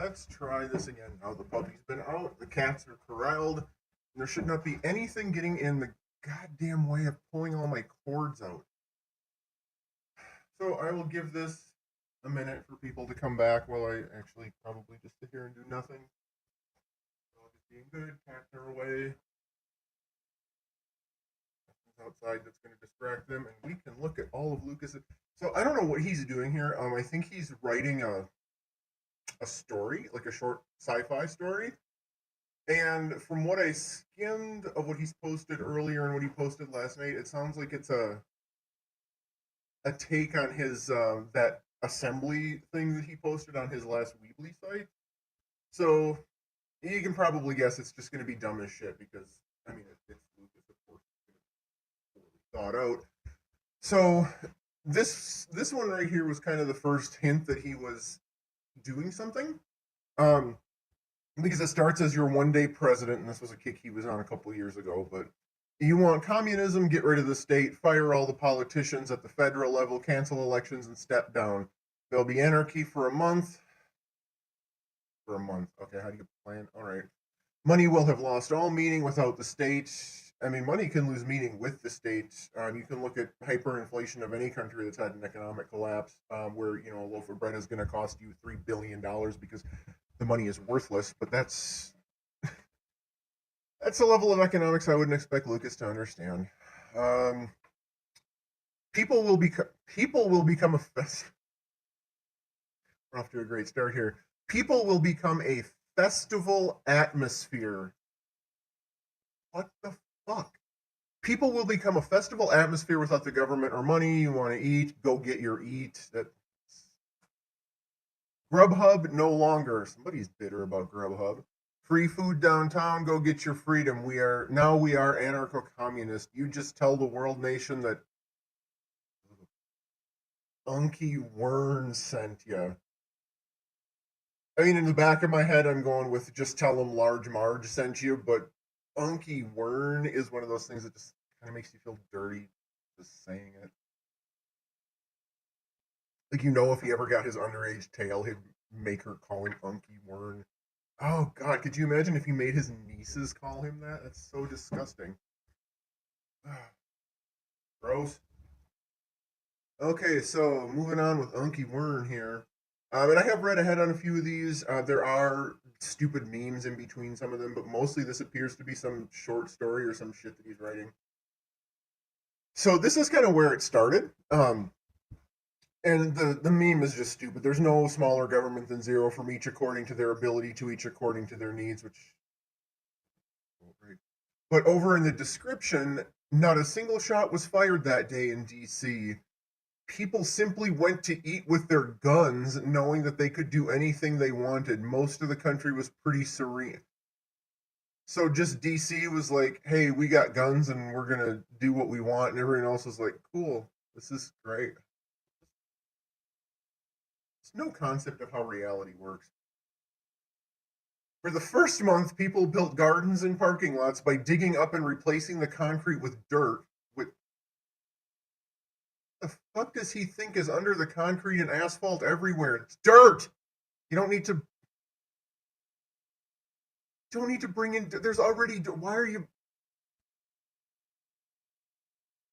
let's try this again. Now the puppy's been out, the cats are corralled, and there should not be anything getting in the goddamn way of pulling all my cords out. So I will give this a minute for people to come back while I actually probably just sit here and do nothing. Dog is being good, cats are away. Nothing's outside that's going to distract them, and we can look at all of Lucas's. So I don't know what he's doing here. I think he's writing a story, like a short sci-fi story. And from what I skimmed of what he's posted earlier and what he posted last night, it sounds like it's a take on his that assembly thing that he posted on his last Weebly site. So you can probably guess it's just going to be dumb as shit because I mean it's Lucas, of course, it's thought out. So this one right here was kind of the first hint that he was doing something. Um, because it starts as your one day president, and this was a kick he was on a couple of years ago. But you want communism, get rid of the state, fire all the politicians at the federal level, cancel elections, and step down. There'll be anarchy for a month. For a month. Okay, how do you plan? All right. Money will have lost all meaning without the state. I mean, money can lose meaning with the state. You can look at hyperinflation of any country that's had an economic collapse, where a loaf of bread is going to cost you $3 billion because the money is worthless. But that's a level of economics I wouldn't expect Lucas to understand. Um, people will become a we're off to a great start here. People will become a festival atmosphere. What the fuck? People will become a festival atmosphere without the government or money. You want to eat? Go get your eat. That Grubhub no longer. Somebody's bitter about Grubhub. Free food downtown. Go get your freedom. We are anarcho-communist. You just tell the world nation that Unky Wern sent you. I mean, in the back of my head, I'm going with just tell them Large Marge sent you, but Unky Wern is one of those things that just kind of makes you feel dirty just saying it. Like, if he ever got his underage tail, he'd make her call him Unky Wern. Oh, God, could you imagine if he made his nieces call him that? That's so disgusting. Gross. Okay, so moving on with Unky Wern here. And I have read ahead on a few of these. There are stupid memes in between some of them, but mostly this appears to be some short story or some shit that he's writing. So this is kind of where it started. And the meme is just stupid. There's no smaller government than zero, from each according to their ability to each according to their needs, which. But over in the description, not a single shot was fired that day in DC. People simply went to eat with their guns, knowing that they could do anything they wanted. Most of the country was pretty serene. So just DC was like, hey, we got guns and we're going to do what we want. And everyone else was like, cool, this is great. It's no concept of how reality works. For the first month, people built gardens and parking lots by digging up and replacing the concrete with dirt. What the fuck does he think is under the concrete and asphalt everywhere? It's dirt. You don't need to bring in. There's already. Why are you?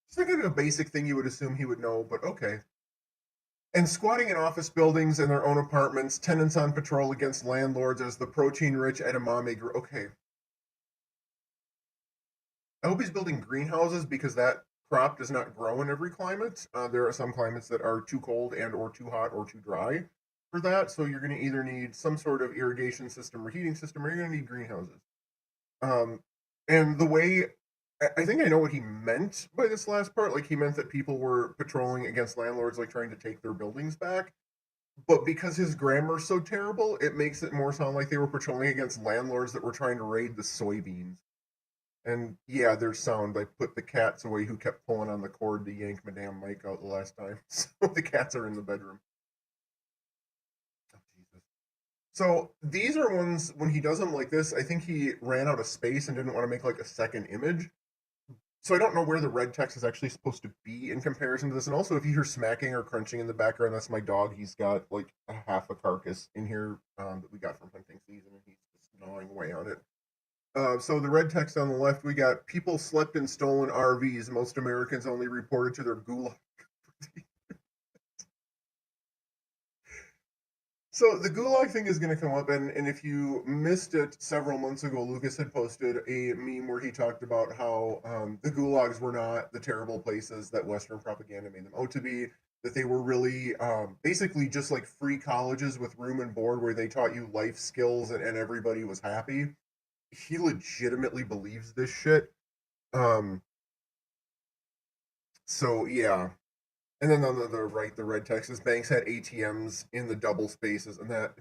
It's like a basic thing you would assume he would know, but okay. And squatting in office buildings and their own apartments, tenants on patrol against landlords as the protein-rich edamame grew. Okay. I hope he's building greenhouses because that crop does not grow in every climate. There are some climates that are too cold and or too hot or too dry for that. So you're going to either need some sort of irrigation system or heating system, or you're going to need greenhouses. Um, and the way I think I know what he meant by this last part. Like, he meant that people were patrolling against landlords, like trying to take their buildings back. But because his grammar's so terrible, it makes it more sound like they were patrolling against landlords that were trying to raid the soybeans. And yeah, there's sound. I put the cats away who kept pulling on the cord to yank Madame Mike out the last time. So the cats are in the bedroom. Oh, Jesus. So these are ones, when he does them like this, I think he ran out of space and didn't want to make like a second image. So I don't know where the red text is actually supposed to be in comparison to this. And also, if you hear smacking or crunching in the background, that's my dog. He's got like a half a carcass in here that we got from hunting season, and he's just gnawing away on it. So the red text on the left, we got people slept in stolen RVs. Most Americans only reported to their gulag. So the gulag thing is going to come up, and if you missed it several months ago, Lucas had posted a meme where he talked about how the gulags were not the terrible places that Western propaganda made them out to be, that they were really basically just like free colleges with room and board where they taught you life skills and everybody was happy. He legitimately believes this shit. Um, so yeah, and then on the right, the red text is banks had ATMs in the double spaces, and that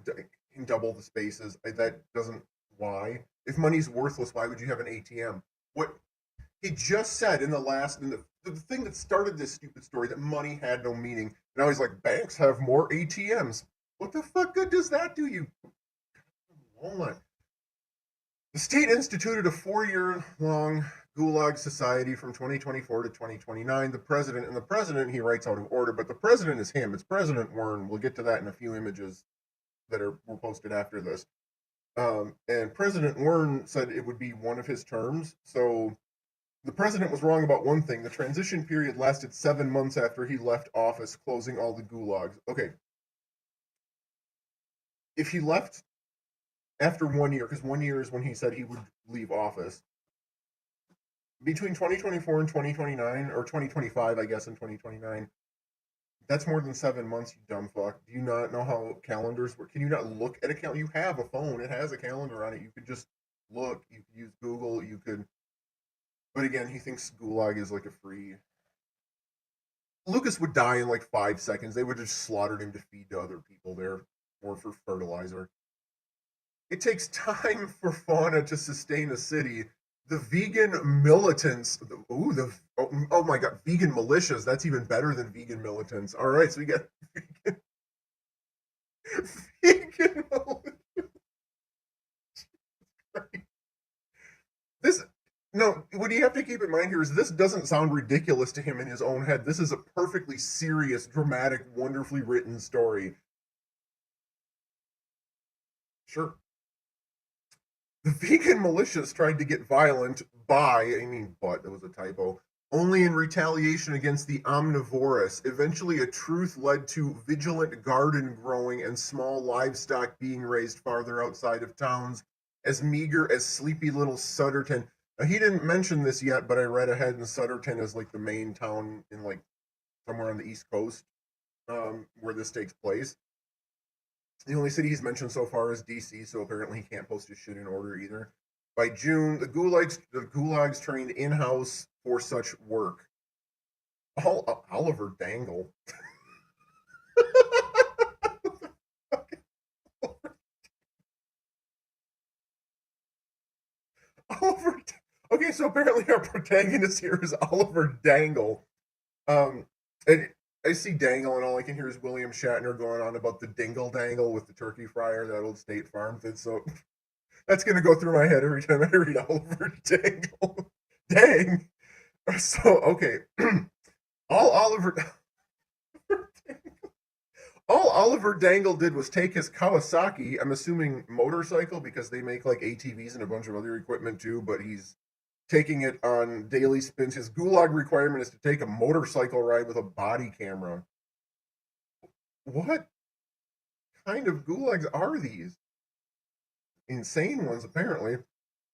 in double the spaces. That doesn't why. If money's worthless, why would you have an ATM? What he just said in the last in the thing that started this stupid story that money had no meaning. Now he's like banks have more ATMs. What the fuck good does that do you? Walnut. The state instituted a 4-year long Gulag Society from 2024 to 2029. The president, he writes out of order, but the president is him. It's President Wern. We'll get to that in a few images that were posted after this. And President Wern said it would be one of his terms. So the president was wrong about one thing. The transition period lasted 7 months after he left office, closing all the gulags. Okay. If he left after 1 year, because 1 year is when he said he would leave office, between 2024 and 2029, or 2025, I guess, and 2029, that's more than 7 months, you dumb fuck. Do you not know how calendars work? Can you not look at a calendar? You have a phone. It has a calendar on it. You could just look. You could use Google. You could... But again, he thinks Gulag is like a free... Lucas would die in like 5 seconds. They would have just slaughtered him to feed to other people there, or for fertilizer. It takes time for fauna to sustain a city. The vegan militants, oh my god, vegan militias, that's even better than vegan militants. All right, so we got vegan militias. This, no, what you have to keep in mind here is this doesn't sound ridiculous to him in his own head. This is a perfectly serious, dramatic, wonderfully written story. Sure. The vegan militias tried to get violent but it was a typo, only in retaliation against the omnivorous. Eventually, a truce led to vigilant garden growing and small livestock being raised farther outside of towns, as meager as sleepy little Sutterton. Now, he didn't mention this yet, but I read ahead, and Sutterton is like the main town in like somewhere on the East Coast where this takes place. The only city he's mentioned so far is DC, so apparently he can't post his shit in order either. By June, the gulags trained in-house for such work. Oliver Dangle. Oliver. Okay, so apparently our protagonist here is Oliver Dangle. And I see Dangle, and all I can hear is William Shatner going on about the dingle dangle with the turkey fryer, that old State Farm thing. So that's going to go through my head every time I read Oliver Dangle. Dang. So, okay. all Oliver all Oliver Dangle did was take his Kawasaki, I'm assuming motorcycle, because they make like ATVs and a bunch of other equipment too, but he's taking it on daily spins. His gulag requirement is to take a motorcycle ride with a body camera. What kind of gulags are these? Insane ones, apparently.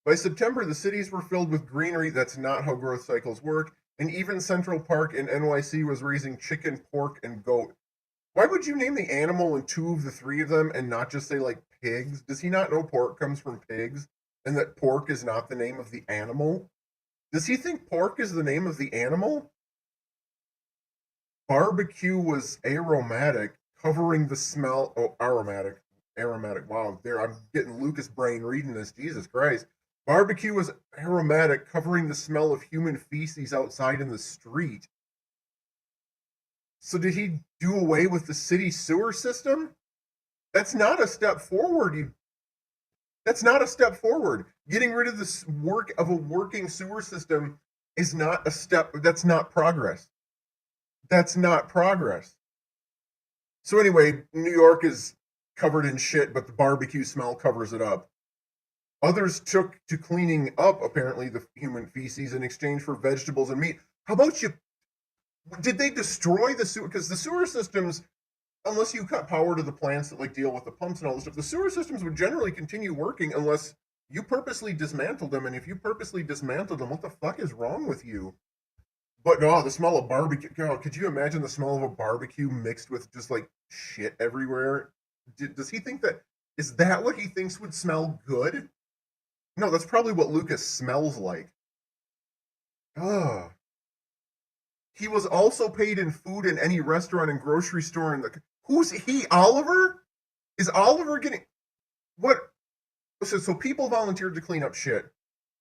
By September, the cities were filled with greenery. That's not how growth cycles work. And even Central Park in NYC was raising chicken, pork, and goat. Why would you name the animal in 2 of the 3 of them and not just say, like, pigs? Does he not know pork comes from pigs and that pork is not the name of the animal? Does he think pork is the name of the animal? Barbecue was aromatic, covering the smell. Oh, aromatic. Wow, there, I'm getting Lucas brain reading this. Jesus Christ. Barbecue was aromatic, covering the smell of human feces outside in the street. So did he do away with the city sewer system? That's not a step forward. That's not a step forward. Getting rid of this work of a working sewer system is not a step. That's not progress. That's not progress. So anyway, New York is covered in shit, but the barbecue smell covers it up. Others took to cleaning up, apparently, the human feces in exchange for vegetables and meat. How about you? Did they destroy the sewer? Because the sewer systems, unless you cut power to the plants that like deal with the pumps and all this stuff, the sewer systems would generally continue working unless you purposely dismantled them. And if you purposely dismantled them, what the fuck is wrong with you? But no, the smell of barbecue. God, could you imagine the smell of a barbecue mixed with just like shit everywhere? Does he think that is that what he thinks would smell good? No, that's probably what Lucas smells like. Ugh. He was also paid in food in any restaurant and grocery store in the. Who's he? Oliver? Is Oliver getting what? So people volunteered to clean up shit.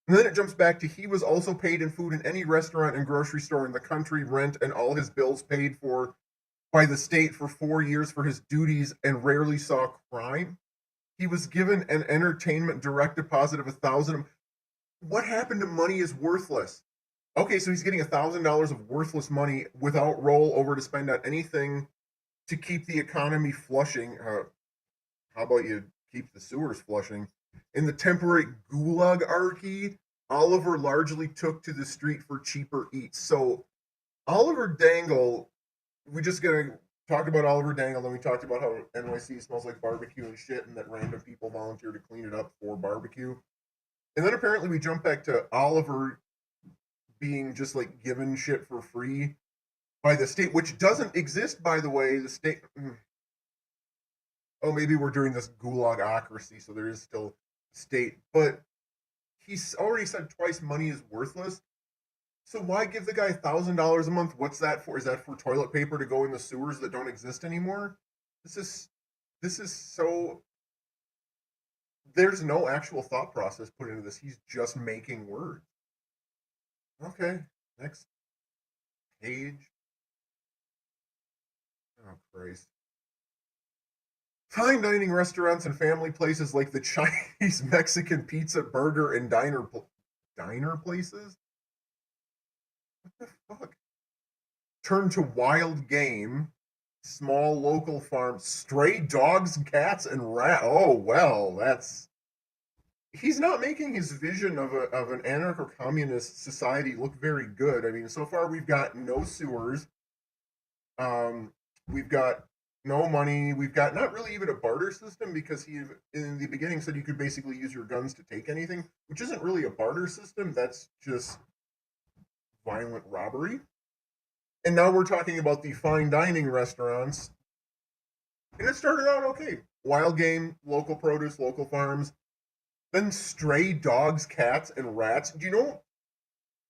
And then it jumps back to he was also paid in food in any restaurant and grocery store in the country, rent, and all his bills paid for by the state for 4 years for his duties and rarely saw crime. He was given an entertainment direct deposit of 1,000. What happened to money is worthless? Okay, so he's getting $1,000 of worthless money without rollover to spend on anything to keep the economy flushing. How about you keep the sewers flushing? In the temporary gulagarchy, Oliver largely took to the street for cheaper eats. So Oliver Dangle, we just gonna talk about Oliver Dangle, then we talked about how NYC smells like barbecue and shit, and that random people volunteer to clean it up for barbecue. And then apparently we jump back to Oliver being just like given shit for free by the state, which doesn't exist, by the way. The state. Oh, maybe we're doing this gulagocracy, so there is still state. But he's already said twice money is worthless. So why give the guy $1,000 a month? What's that for? Is that for toilet paper to go in the sewers that don't exist anymore? This is so. There's no actual thought process put into this. He's just making words. Okay, next page. Oh Christ. Fine dining restaurants and family places like the Chinese, Mexican, pizza, burger, and diner places. What the fuck? Turn to wild game, small local farms, stray dogs, cats, and rat. Oh well, that's he's not making his vision of an anarcho-communist society look very good. I mean, so far we've got no sewers, we've got no money, we've got not really even a barter system because he in the beginning said you could basically use your guns to take anything, which isn't really a barter system. That's just violent robbery. And now we're talking about the fine dining restaurants, and it started out okay. Wild game, local produce, local farms. Then stray dogs, cats, and rats. Do you know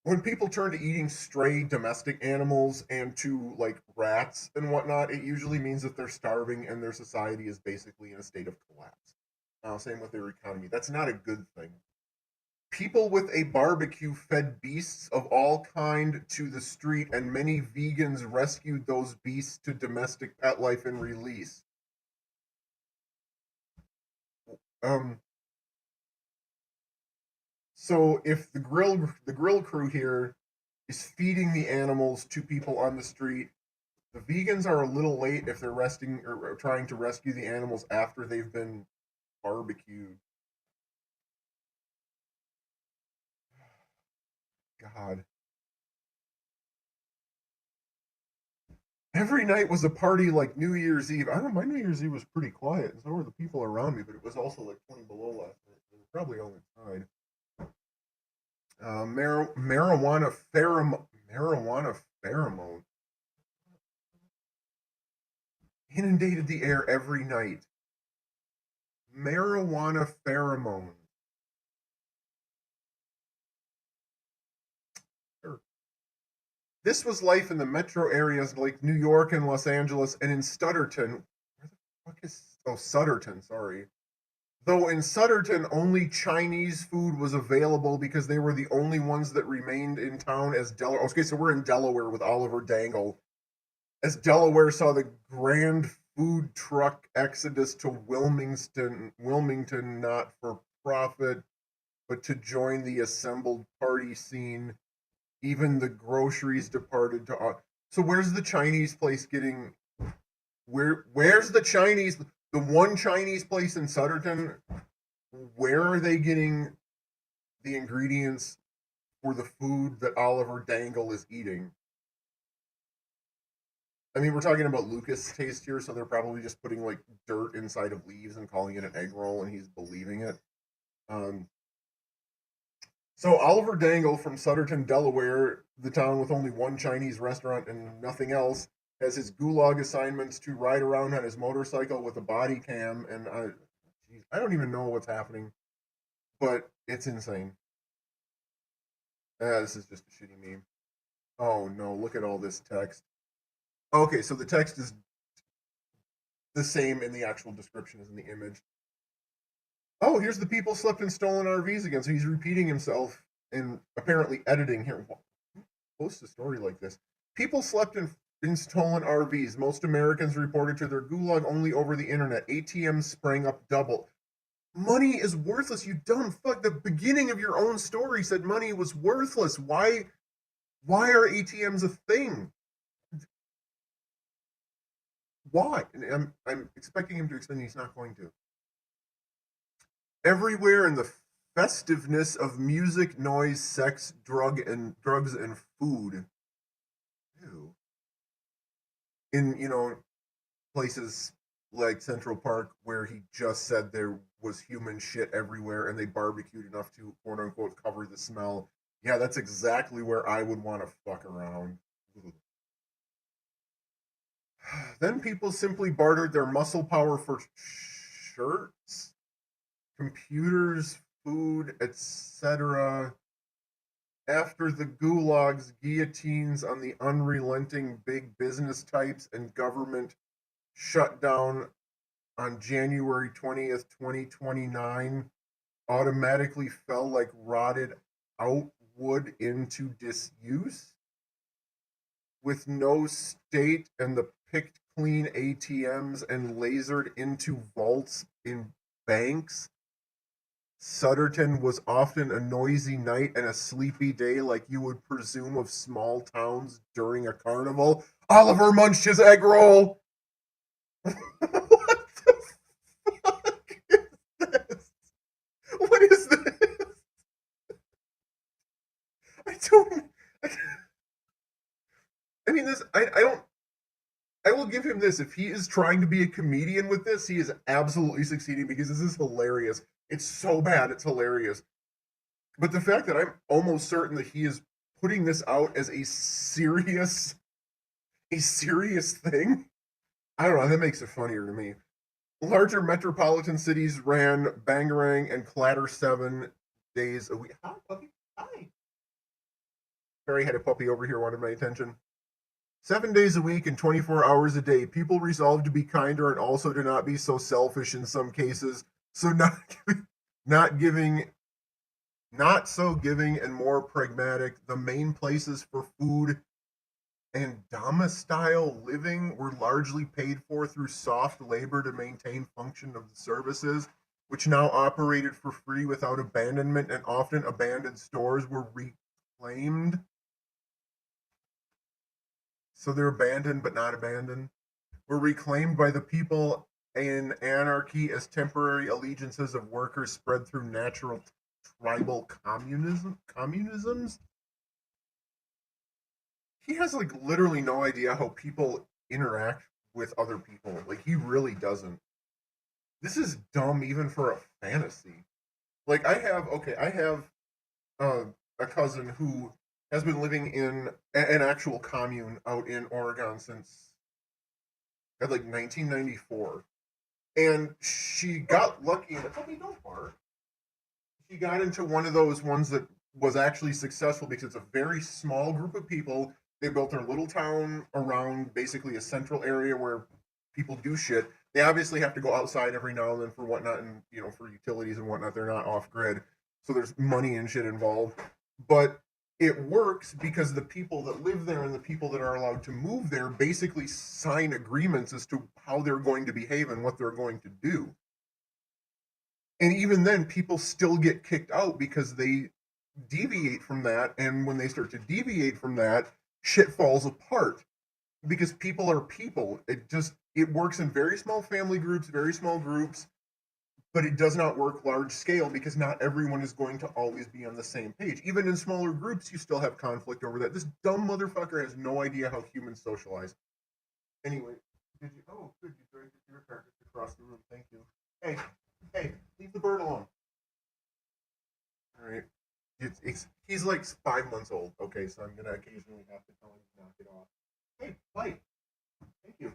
when people turn to eating stray domestic animals and to like rats and whatnot, it usually means that they're starving and their society is basically in a state of collapse. Same with their economy. That's not a good thing. People with a barbecue fed beasts of all kind to the street, and many vegans rescued those beasts to domestic pet life and release. Um, So if the grill crew here is feeding the animals to people on the street, the vegans are a little late if they're resting or trying to rescue the animals after they've been barbecued. God. Every night was a party like New Year's Eve. I don't know, my New Year's Eve was pretty quiet, and so were the people around me, but it was also like 20 below last night. So it was probably all inside. Marijuana pheromone inundated the air every night. Marijuana pheromone. Sure. This was life in the metro areas like New York and Los Angeles and in Stutterton. Where the fuck is. Oh, Sutterton, sorry. Though in Sutterton, only Chinese food was available because they were the only ones that remained in town as Delaware. Okay, so we're in Delaware with Oliver Dangle. As Delaware saw the grand food truck exodus to Wilmington, not for profit, but to join the assembled party scene. Even the groceries departed to. So where's the Chinese place getting? Where's the Chinese? The one Chinese place in Sutterton. Where are they getting the ingredients for the food that Oliver Dangle is eating? I mean, we're talking about Lucas taste here, so they're probably just putting like dirt inside of leaves and calling it an egg roll, and he's believing it. Um, so Oliver Dangle from Sutterton, Delaware, the town with only one Chinese restaurant and nothing else, has his gulag assignments to ride around on his motorcycle with a body cam, and I don't even know what's happening, but it's insane. This is just a shitty meme. Oh no, look at all this text. Okay, so the text is the same in the actual description as in the image. Oh, here's the people slept in stolen RVs again. So he's repeating himself and apparently editing here. Who posts a story like this? People slept in stolen RVs. Most Americans reported to their gulag only over the internet. ATMs sprang up double. Money is worthless, you dumb fuck. The beginning of your own story said money was worthless. Why are ATMs a thing? Why? And I'm expecting him to explain. He's not going to. Everywhere in the festiveness of music, noise, sex, drugs and food. Ew. In places like Central Park where he just said there was human shit everywhere and they barbecued enough to quote unquote cover the smell. Yeah, that's exactly where I would want to fuck around. Then people simply bartered their muscle power for shirts, computers, food, etc. After the gulags, guillotines on the unrelenting big business types, and government shutdown on January 20th, 2029, automatically fell like rotted out wood into disuse, with no state and the picked clean ATMs and lasered into vaults in banks. Sutterton was often a noisy night and a sleepy day, like you would presume of small towns during a carnival. Oliver munched his egg roll. What the fuck is this? What is this? I don't. I mean, this. I don't. I will give him this. If he is trying to be a comedian with this, he is absolutely succeeding because this is hilarious. It's so bad, it's hilarious. But the fact that I'm almost certain that he is putting this out as a serious thing, I don't know, that makes it funnier to me. Larger metropolitan cities ran Bangarang and Clatter 7 days a week. Hi, puppy. Hi. Barry had a puppy over here, wanted my attention. 7 days a week and 24 hours a day. People resolved to be kinder and also to not be so selfish in some cases. So not giving, not so giving and more pragmatic. The main places for food and domicile living were largely paid for through soft labor to maintain function of the services, which now operated for free without abandonment, and often abandoned stores were reclaimed. So they're abandoned but not abandoned. Were reclaimed by the people in anarchy as temporary allegiances of workers spread through natural tribal communisms. He has like literally no idea how people interact with other people. Like he really doesn't. This is dumb even for a fantasy. Like I have uh, a cousin who has been living in an actual commune out in Oregon since like 1994, and she got lucky. And tell me, don't bark. She got into one of those ones that was actually successful because it's a very small group of people. They built their little town around basically a central area where people do shit. They obviously have to go outside every now and then for whatnot, and for utilities and whatnot. They're not off grid, so there's money and shit involved. But it works because the people that live there and the people that are allowed to move there basically sign agreements as to how they're going to behave and what they're going to do. And even then, people still get kicked out because deviate from that, and when they start to deviate from that, shit falls apart because people are people. It works in very small family groups, very small groups, but it does not work large scale because not everyone is going to always be on the same page. Even in smaller groups, you still have conflict over that. This dumb motherfucker has no idea how humans socialize. Anyway, did you? Oh, good. You dragged your car just across the room. Thank you. Hey, hey, leave the bird alone. All right. He's like 5 months old. Okay, so I'm gonna occasionally have to tell him to knock it off. Hey, light. Thank you.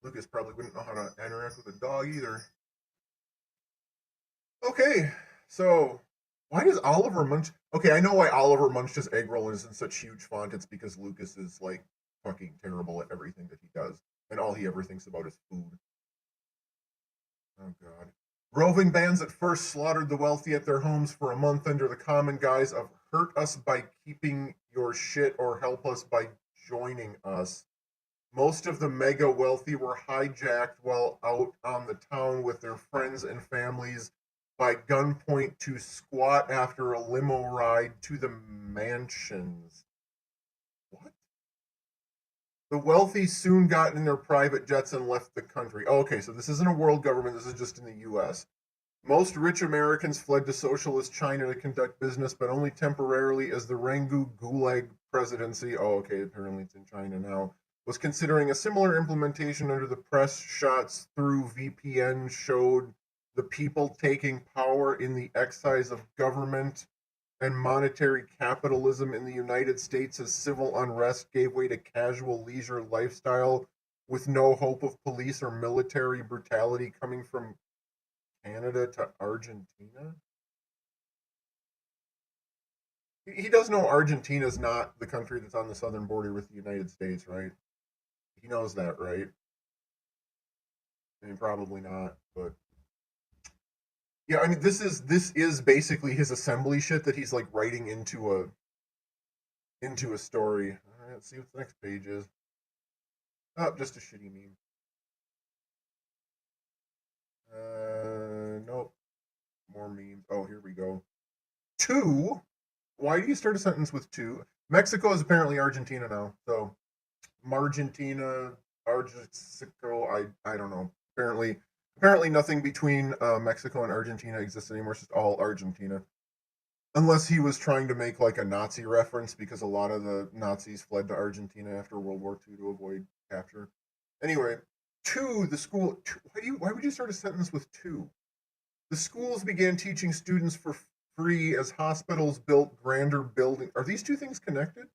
Lucas probably wouldn't know how to interact with a dog either. Okay, so why does Oliver Munch? Okay, I know why Oliver Munch's eggroll is in such huge font. It's because Lucas is like fucking terrible at everything that he does, and all he ever thinks about is food. Oh god. Roving bands at first slaughtered the wealthy at their homes for a month under the common guise of hurt us by keeping your shit or help us by joining us. Most of the mega wealthy were hijacked while out on the town with their friends and families by gunpoint to squat after a limo ride to the mansions. What? The wealthy soon got in their private jets and left the country. Oh, okay, so this isn't a world government, this is just in the US. Most rich Americans fled to socialist China to conduct business, but only temporarily as the Rangu Gulag presidency, oh, okay, apparently it's in China now, was considering a similar implementation under the press. Shots through VPN showed the people taking power in the exercise of government and monetary capitalism in the United States as civil unrest gave way to casual leisure lifestyle with no hope of police or military brutality coming from Canada to Argentina. He does know Argentina is not the country that's on the southern border with the United States, right? He knows that, right? I mean, probably not, but yeah, I mean, this is basically his assembly shit that he's like writing into a story. All right, let's see what the next page is. Oh, just a shitty meme. Nope. More memes. Oh, here we go. Two. Why do you start a sentence with two? Mexico is apparently Argentina now. So Margentina, Argentico. I don't know. Apparently nothing between Mexico and Argentina exists anymore. It's just all Argentina. Unless he was trying to make like a Nazi reference because a lot of the Nazis fled to Argentina after World War II to avoid capture. Anyway, two, the school. Two, why would you start a sentence with two? The schools began teaching students for free as hospitals built grander buildings. Are these two things connected?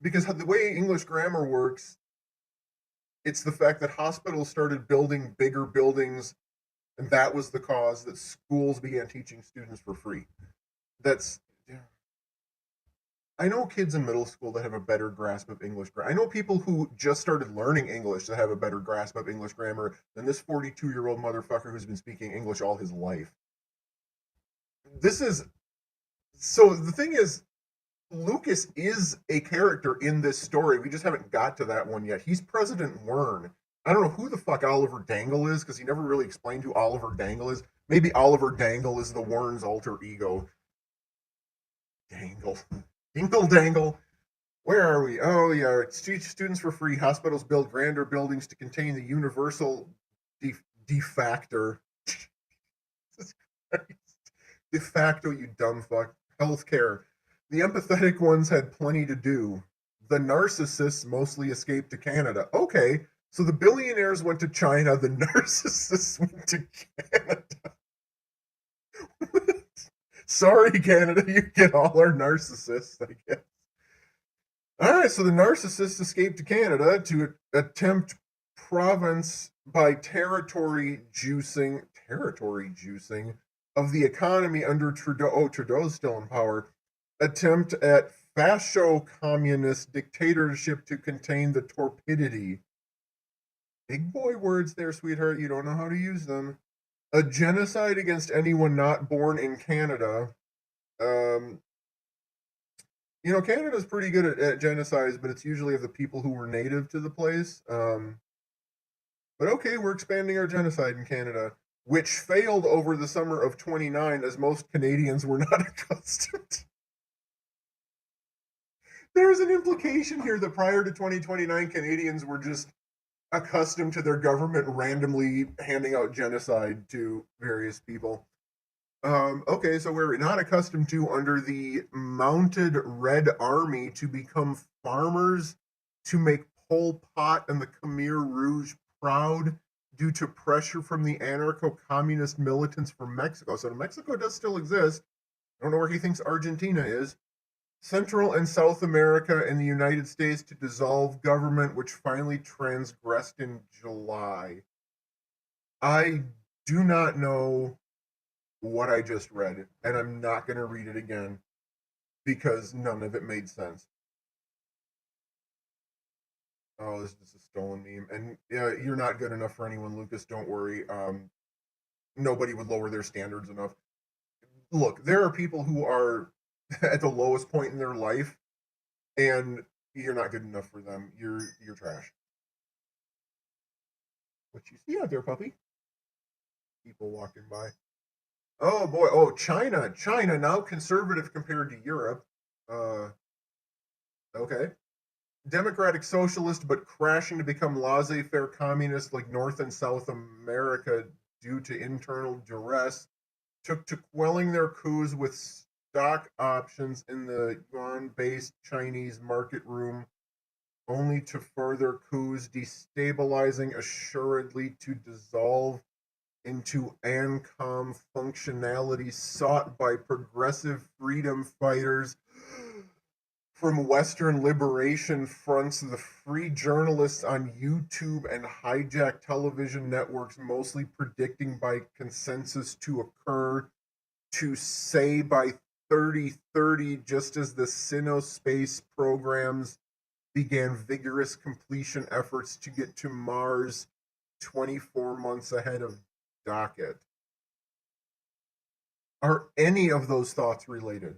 Because the way English grammar works, it's the fact that hospitals started building bigger buildings, and that was the cause that schools began teaching students for free. That's yeah. I know kids in middle school that have a better grasp of English grammar. I know people who just started learning English that have a better grasp of English grammar than this 42-year-old motherfucker who's been speaking English all his life. This is so the thing is Lucas is a character in this story. We just haven't got to that one yet. He's President Wern. I don't know who the fuck Oliver Dangle is because he never really explained who Oliver Dangle is. Maybe Oliver Dangle is the Wern's alter ego. Dangle. Dinkle Dangle. Where are we? Oh, yeah. Teach students for free. Hospitals build grander buildings to contain the universal de facto. De facto, you dumb fuck. Healthcare. The empathetic ones had plenty to do. The narcissists mostly escaped to Canada. Okay, so the billionaires went to China, the narcissists went to Canada. Sorry, Canada, you get all our narcissists, I guess. All right, so the narcissists escaped to Canada to attempt province by territory juicing of the economy under Trudeau. Oh, Trudeau's still in power. Attempt at fascio-communist dictatorship to contain the torpidity. Big boy words there, sweetheart. You don't know how to use them. A genocide against anyone not born in Canada. Um, Canada's pretty good at genocides, but it's usually of the people who were native to the place. But okay, we're expanding our genocide in Canada. which failed over the summer of 29 as most Canadians were not accustomed. There's an implication here that prior to 2029, Canadians were just accustomed to their government randomly handing out genocide to various people. Okay, so we're not accustomed to, under the mounted Red Army, to become farmers to make Pol Pot and the Khmer Rouge proud due to pressure from the anarcho-communist militants from Mexico. So Mexico does still exist. I don't know where he thinks Argentina is. Central and South America and the United States to dissolve government, which finally transgressed in July. I do not know what I just read, and I'm not going to read it again because none of it made sense. Oh, this is a stolen meme. And yeah, you're not good enough for anyone, Lucas. Don't worry. Nobody would lower their standards enough. Look, there are people who are at the lowest point in their life, and you're not good enough for them. You're trash. What you see out there, puppy? People walking by. Oh boy. Oh, China. China now conservative compared to Europe. Uh, okay. Democratic socialist, but crashing to become laissez-faire communist like North and South America due to internal duress, took to quelling their coups with stock options in the yuan-based Chinese market room, only to further coups, destabilizing assuredly to dissolve into ANCOM functionality sought by progressive freedom fighters from Western liberation fronts, the free journalists on YouTube and hijacked television networks, mostly predicting by consensus to occur, to say by 3030, just as the Sinospace programs began vigorous completion efforts to get to Mars 24 months ahead of docket. Are any of those thoughts related?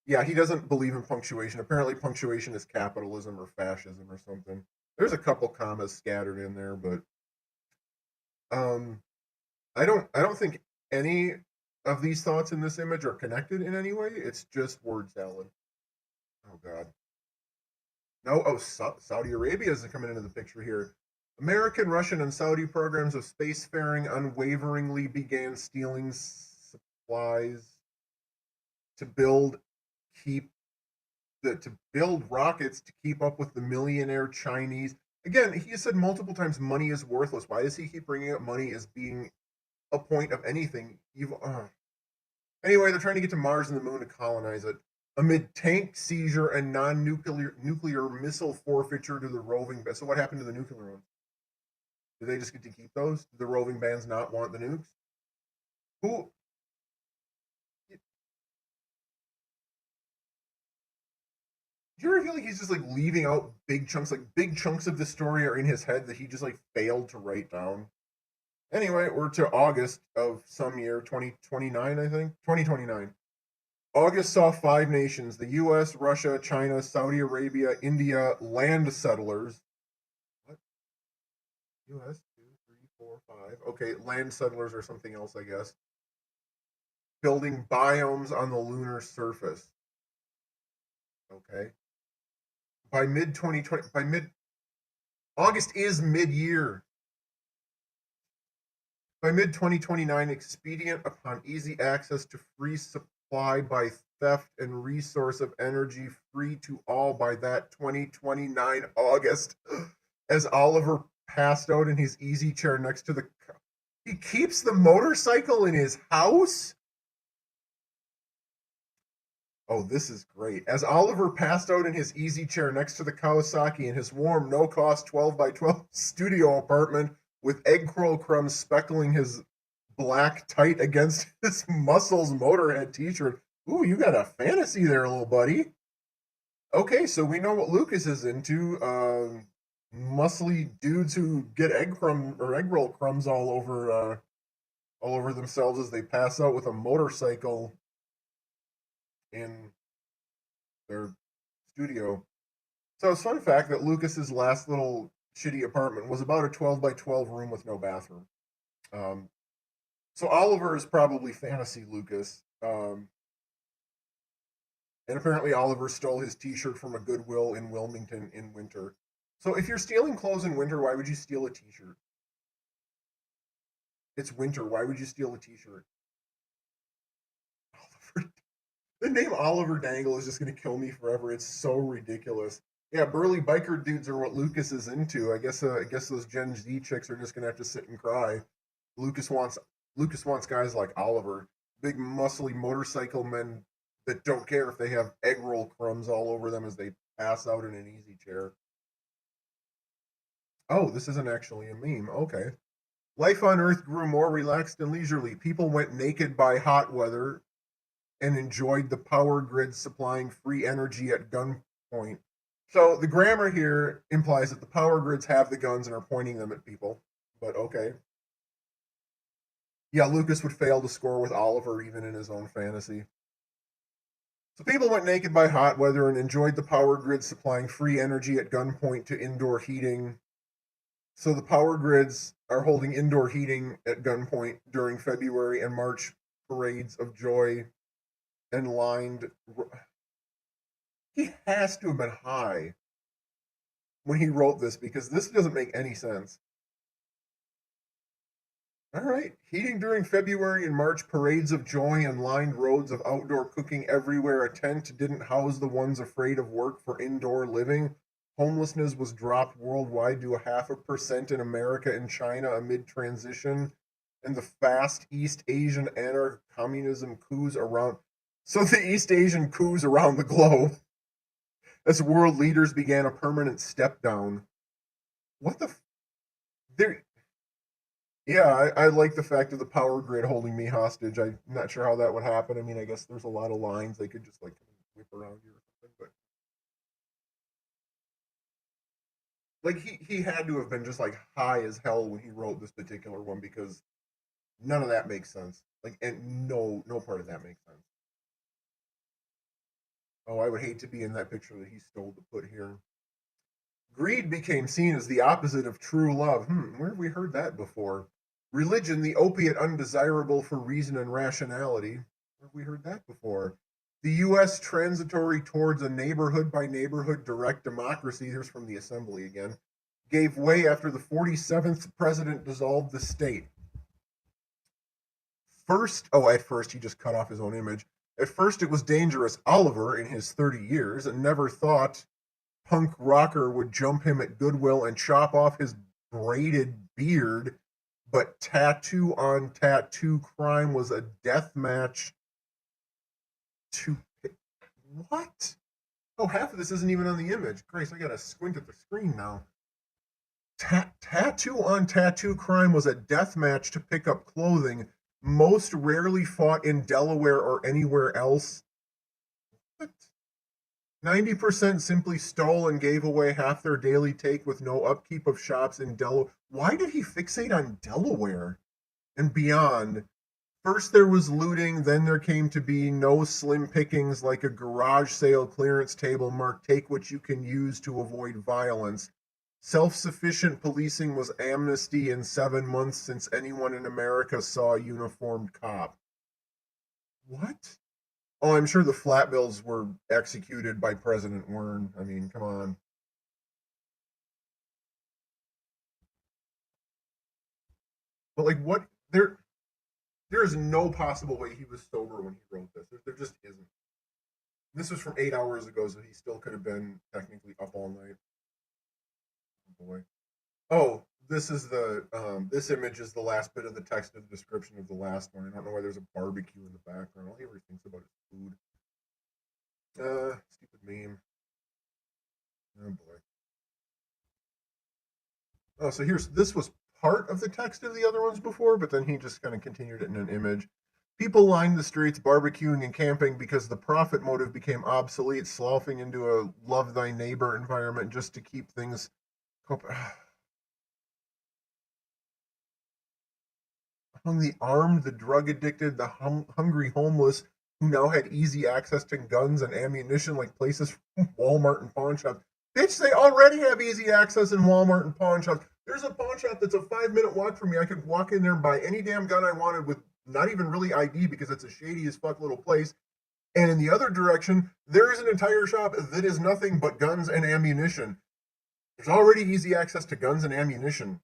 Yeah, he doesn't believe in punctuation. Apparently, punctuation is capitalism or fascism or something. There's a couple commas scattered in there, but um, I don't think any of these thoughts in this image are connected in any way. It's just word salad. Oh God. No. Oh, Saudi Arabia is coming into the picture here. American, Russian, and Saudi programs of spacefaring unwaveringly began stealing supplies to keep to build rockets to keep up with the millionaire Chinese. Again, he has said multiple times money is worthless. Why does he keep bringing up money as being a point of anything? Anyway, they're trying to get to Mars and the moon to colonize it amid tank seizure and nuclear missile forfeiture to the roving. So what happened to the nuclear ones? Do they just get to keep those? Do the roving bands not want the nukes? Who? Do you ever feel like he's just like leaving out big chunks? Like big chunks of the story are in his head that he just like failed to write down. Anyway, we're to August of some year, 2029, I think. 2029. August saw five nations: the US, Russia, China, Saudi Arabia, India, land settlers. What? US, two, three, four, five. Okay, land settlers or something else, I guess. Building biomes on the lunar surface. Okay. By mid 2020, by mid August is mid year. By mid 2029, expedient upon easy access to free supply by theft and resource of energy free to all by that 2029 August. As Oliver passed out in his easy chair next to the. He keeps the motorcycle in his house? Oh, this is great. As Oliver passed out in his easy chair next to the Kawasaki in his warm, no cost 12 by 12 studio apartment with eggroll crumbs speckling his black tight against his muscles Motorhead t shirt. Ooh, you got a fantasy there, little buddy. Okay, so we know what Lucas is into. Muscly dudes who get eggroll crumbs all over themselves as they pass out with a motorcycle in their studio. So it's a fun fact that Lucas's last little shitty apartment was about a 12 by 12 room with no bathroom. Um, so Oliver is probably fantasy Lucas. And apparently Oliver stole his T-shirt from a Goodwill in Wilmington in winter. So if you're stealing clothes in winter, why would you steal a T-shirt? It's winter. Why would you steal a T-shirt? Oliver, the name Oliver Dangle is just going to kill me forever. It's so ridiculous. Yeah, burly biker dudes are what Lucas is into. I guess those Gen Z chicks are just going to have to sit and cry. Lucas wants Lucas wants guys like Oliver, big muscly motorcycle men that don't care if they have eggroll crumbs all over them as they pass out in an easy chair. Oh, this isn't actually a meme. Okay. Life on Earth grew more relaxed and leisurely. People went naked by hot weather and enjoyed the power grid supplying free energy at gunpoint. So the grammar here implies that the power grids have the guns and are pointing them at people. But okay. Yeah, Lucas would fail to score with Oliver even in his own fantasy. So people went naked by hot weather and enjoyed the power grid supplying free energy at gunpoint to indoor heating. So the power grids are holding indoor heating at gunpoint during February and March parades of joy and lined. He has to have been high when he wrote this because this doesn't make any sense. All right. Heating during February and March, parades of joy and lined roads of outdoor cooking everywhere. A tent didn't house the ones afraid of work for indoor living. Homelessness was dropped worldwide to a 0.5% in America and China amid transition and the fast East Asian anarch communism coups around. So the East Asian coups around the globe as world leaders began a permanent step down. What the? There, yeah, I like the fact of the power grid holding me hostage. I'm not sure how that would happen. I mean, I guess there's a lot of lines they could just like whip around you or something, but like he had to have been just like high as hell when he wrote this particular one because none of that makes sense. Like, and no part of that makes sense. Oh, I would hate to be in that picture that he stole to put here. Greed became seen as the opposite of true love. Where have we heard that before? Religion, the opiate undesirable for reason and rationality. Where have we heard that before? The U.S. transitory towards a neighborhood by neighborhood direct democracy, here's from the assembly again, gave way after the 47th president dissolved the state. At first he just cut off his own image. At first it was dangerous. Oliver, in his 30 years, never thought punk rocker would jump him at Goodwill and chop off his braided beard, but tattoo on tattoo crime was a death match to what? Oh, half of this isn't even on the image. Christ, I gotta squint at the screen now. Tattoo on tattoo crime was a death match to pick up clothing, most rarely fought in Delaware or anywhere else. What? 90% simply stole and gave away half their daily take with no upkeep of shops in Delaware. Why did he fixate on Delaware and beyond? First there was looting, then there came to be no slim pickings like a garage sale clearance table marked take what you can use to avoid violence. Self-sufficient policing was amnesty in 7 months since anyone in America saw a uniformed cop. What? Oh, I'm sure the flat bills were executed by President Wern. I mean, come on. But like, what? There is no possible way he was sober when he wrote this. There just isn't. This was from 8 hours ago, so he still could have been technically up all night. Oh boy. Oh, this is the this image is the last bit of the text of the description of the last one. I don't know why there's a barbecue in the background. All he ever thinks about is food. Stupid meme. Oh boy. Oh, so here's this was part of the text of the other ones before, but then he just kind of continued it in an image. People lined the streets barbecuing and camping because the profit motive became obsolete, sloughing into a love thy neighbor environment just to keep things. Among the armed, the drug addicted, the hungry homeless who now had easy access to guns and ammunition like places from Walmart and pawn shops. Bitch, they already have easy access in Walmart and pawn shops. There's a pawn shop that's a 5 minute walk from me. I could walk in there and buy any damn gun I wanted with not even really ID because it's a shady as fuck little place. And in the other direction, there is an entire shop that is nothing but guns and ammunition. There's already easy access to guns and ammunition.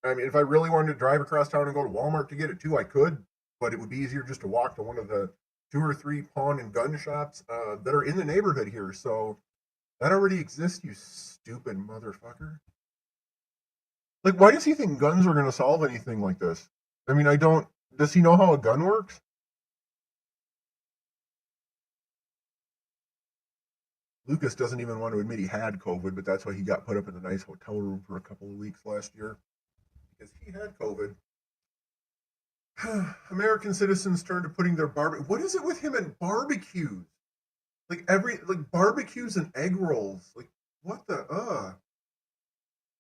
I mean, if I really wanted to drive across town and go to Walmart to get it too, I could, but it would be easier just to walk to one of the 2 or 3 pawn and gun shops that are in the neighborhood here. So that already exists, you stupid motherfucker. Like, why does he think guns are going to solve anything like this? I mean, I don't. Does he know how a gun works? Lucas doesn't even want to admit he had COVID, but that's why he got put up in a nice hotel room for a couple of weeks last year because he had COVID. American citizens turn to putting their barbecue. What is it with him and barbecues? Like barbecues and egg rolls. Like what the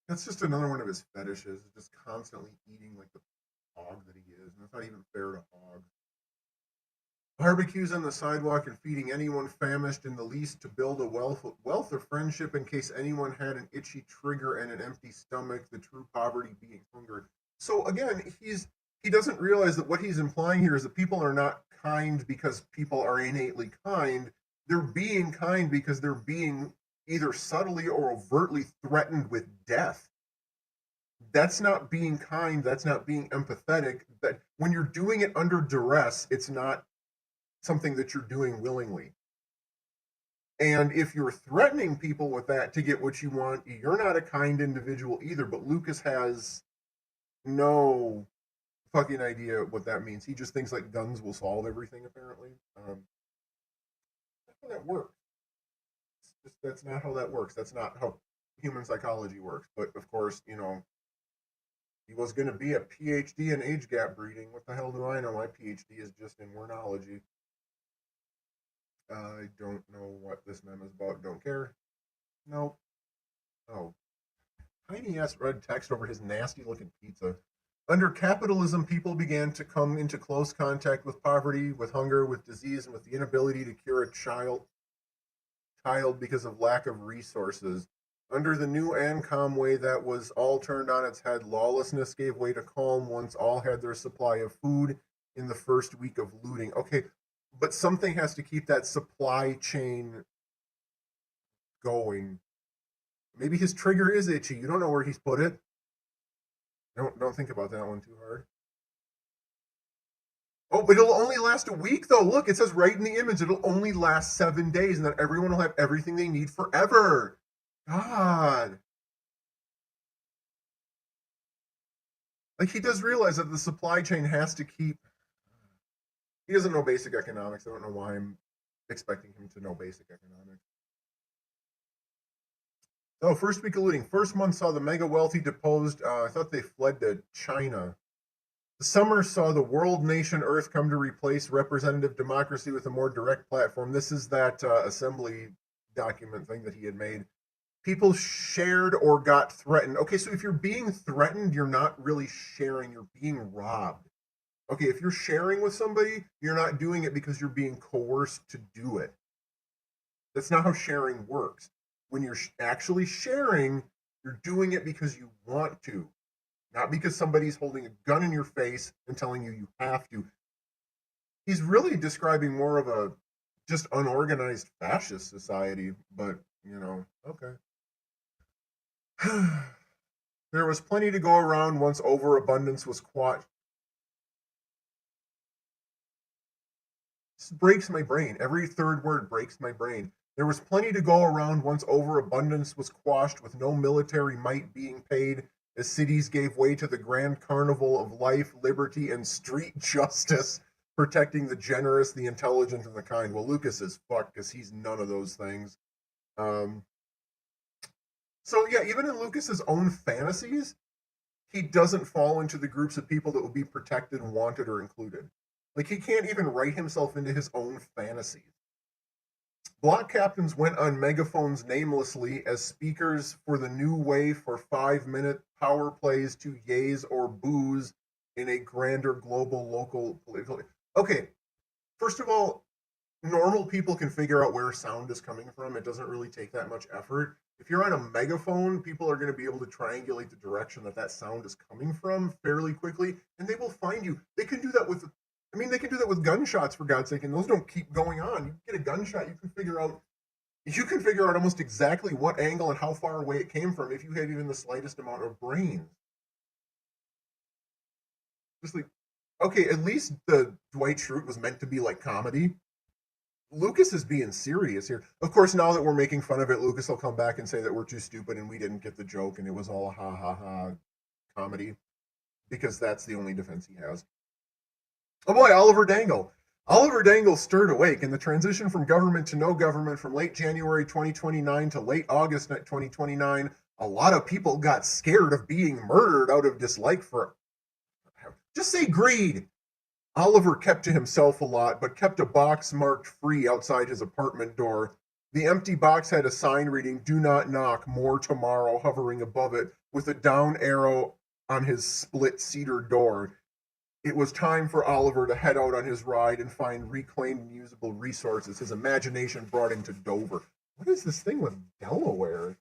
That's just another one of his fetishes. Just constantly eating like the hog that he is, and that's not even fair to hogs. Barbecues on the sidewalk and feeding anyone famished in the least to build a wealth of friendship in case anyone had an itchy trigger and an empty stomach, the true poverty being hunger. So again, he doesn't realize that what he's implying here is that people are not kind because people are innately kind. They're being kind because they're being either subtly or overtly threatened with death. That's not being kind, that's not being empathetic. That when you're doing it under duress, it's not something that you're doing willingly. And if you're threatening people with that to get what you want, you're not a kind individual either. But Lucas has no fucking idea what that means. He just thinks like guns will solve everything, apparently. That's how that works. That's not how that works. That's not how human psychology works. But of course, he was going to be a PhD in age gap breeding. What the hell do I know? My PhD is just in Wernology. I don't know what this meme is about. Don't care. No. Oh. Tiny ass red text over his nasty looking pizza. Under capitalism, people began to come into close contact with poverty, with hunger, with disease, and with the inability to cure a child because of lack of resources. Under the new ANCOM way, that was all turned on its head. Lawlessness gave way to calm once all had their supply of food in the first week of looting. Okay, but something has to keep that supply chain going. Maybe his trigger is itchy. You don't know where he's put it. Don't think about that one too hard. Oh, but it'll only last a week though. Look, it says right in the image, it'll only last 7 days, and then everyone will have everything they need forever. God. Like he does realize that the supply chain has to keep. He doesn't know basic economics. I don't know why I'm expecting him to know basic economics. Oh, first week of looting. First month saw the mega wealthy deposed. I thought they fled to China. The summer saw the world nation Earth come to replace representative democracy with a more direct platform. This is that assembly document thing that he had made. People shared or got threatened. Okay, so if you're being threatened, you're not really sharing, you're being robbed. Okay, if you're sharing with somebody, you're not doing it because you're being coerced to do it. That's not how sharing works. When you're actually sharing, you're doing it because you want to, not because somebody's holding a gun in your face and telling you you have to. He's really describing more of a just unorganized fascist society, but, okay. There was plenty to go around once overabundance was quashed. This breaks my brain. Every third word breaks my brain. There was plenty to go around once overabundance was quashed, with no military might being paid, as cities gave way to the grand carnival of life, liberty, and street justice, protecting the generous, the intelligent, and the kind. Well, Lucas is fucked because he's none of those things. So yeah, even in Lucas's own fantasies, he doesn't fall into the groups of people that will be protected, wanted, or included. Like he can't even write himself into his own fantasies. Block captains went on megaphones namelessly as speakers for the new way for 5-minute power plays to yays or boos in a grander global local political. Okay, first of all, normal people can figure out where sound is coming from. It doesn't really take that much effort. If you're on a megaphone, people are going to be able to triangulate the direction that that sound is coming from fairly quickly, and they will find you. They can do that with, I mean, they can do that with gunshots for God's sake, and those don't keep going on. You get a gunshot, you can figure out almost exactly what angle and how far away it came from if you have even the slightest amount of brains. Just like, okay, at least the Dwight Schrute was meant to be like comedy. Lucas is being serious here. Of course, now that we're making fun of it, Lucas will come back and say that we're too stupid and we didn't get the joke and it was all ha ha ha comedy because that's the only defense he has. Oh boy, Oliver Dangle. Oliver Dangle stirred awake in the transition from government to no government from late January 2029 to late August 2029. A lot of people got scared of being murdered out of dislike for, just say greed. Oliver kept to himself a lot, but kept a box marked free outside his apartment door. The empty box had a sign reading, "Do not knock, more tomorrow," hovering above it, with a down arrow on his split cedar door. It was time for Oliver to head out on his ride and find reclaimed and usable resources. His imagination brought him to Dover. What is this thing with Delaware?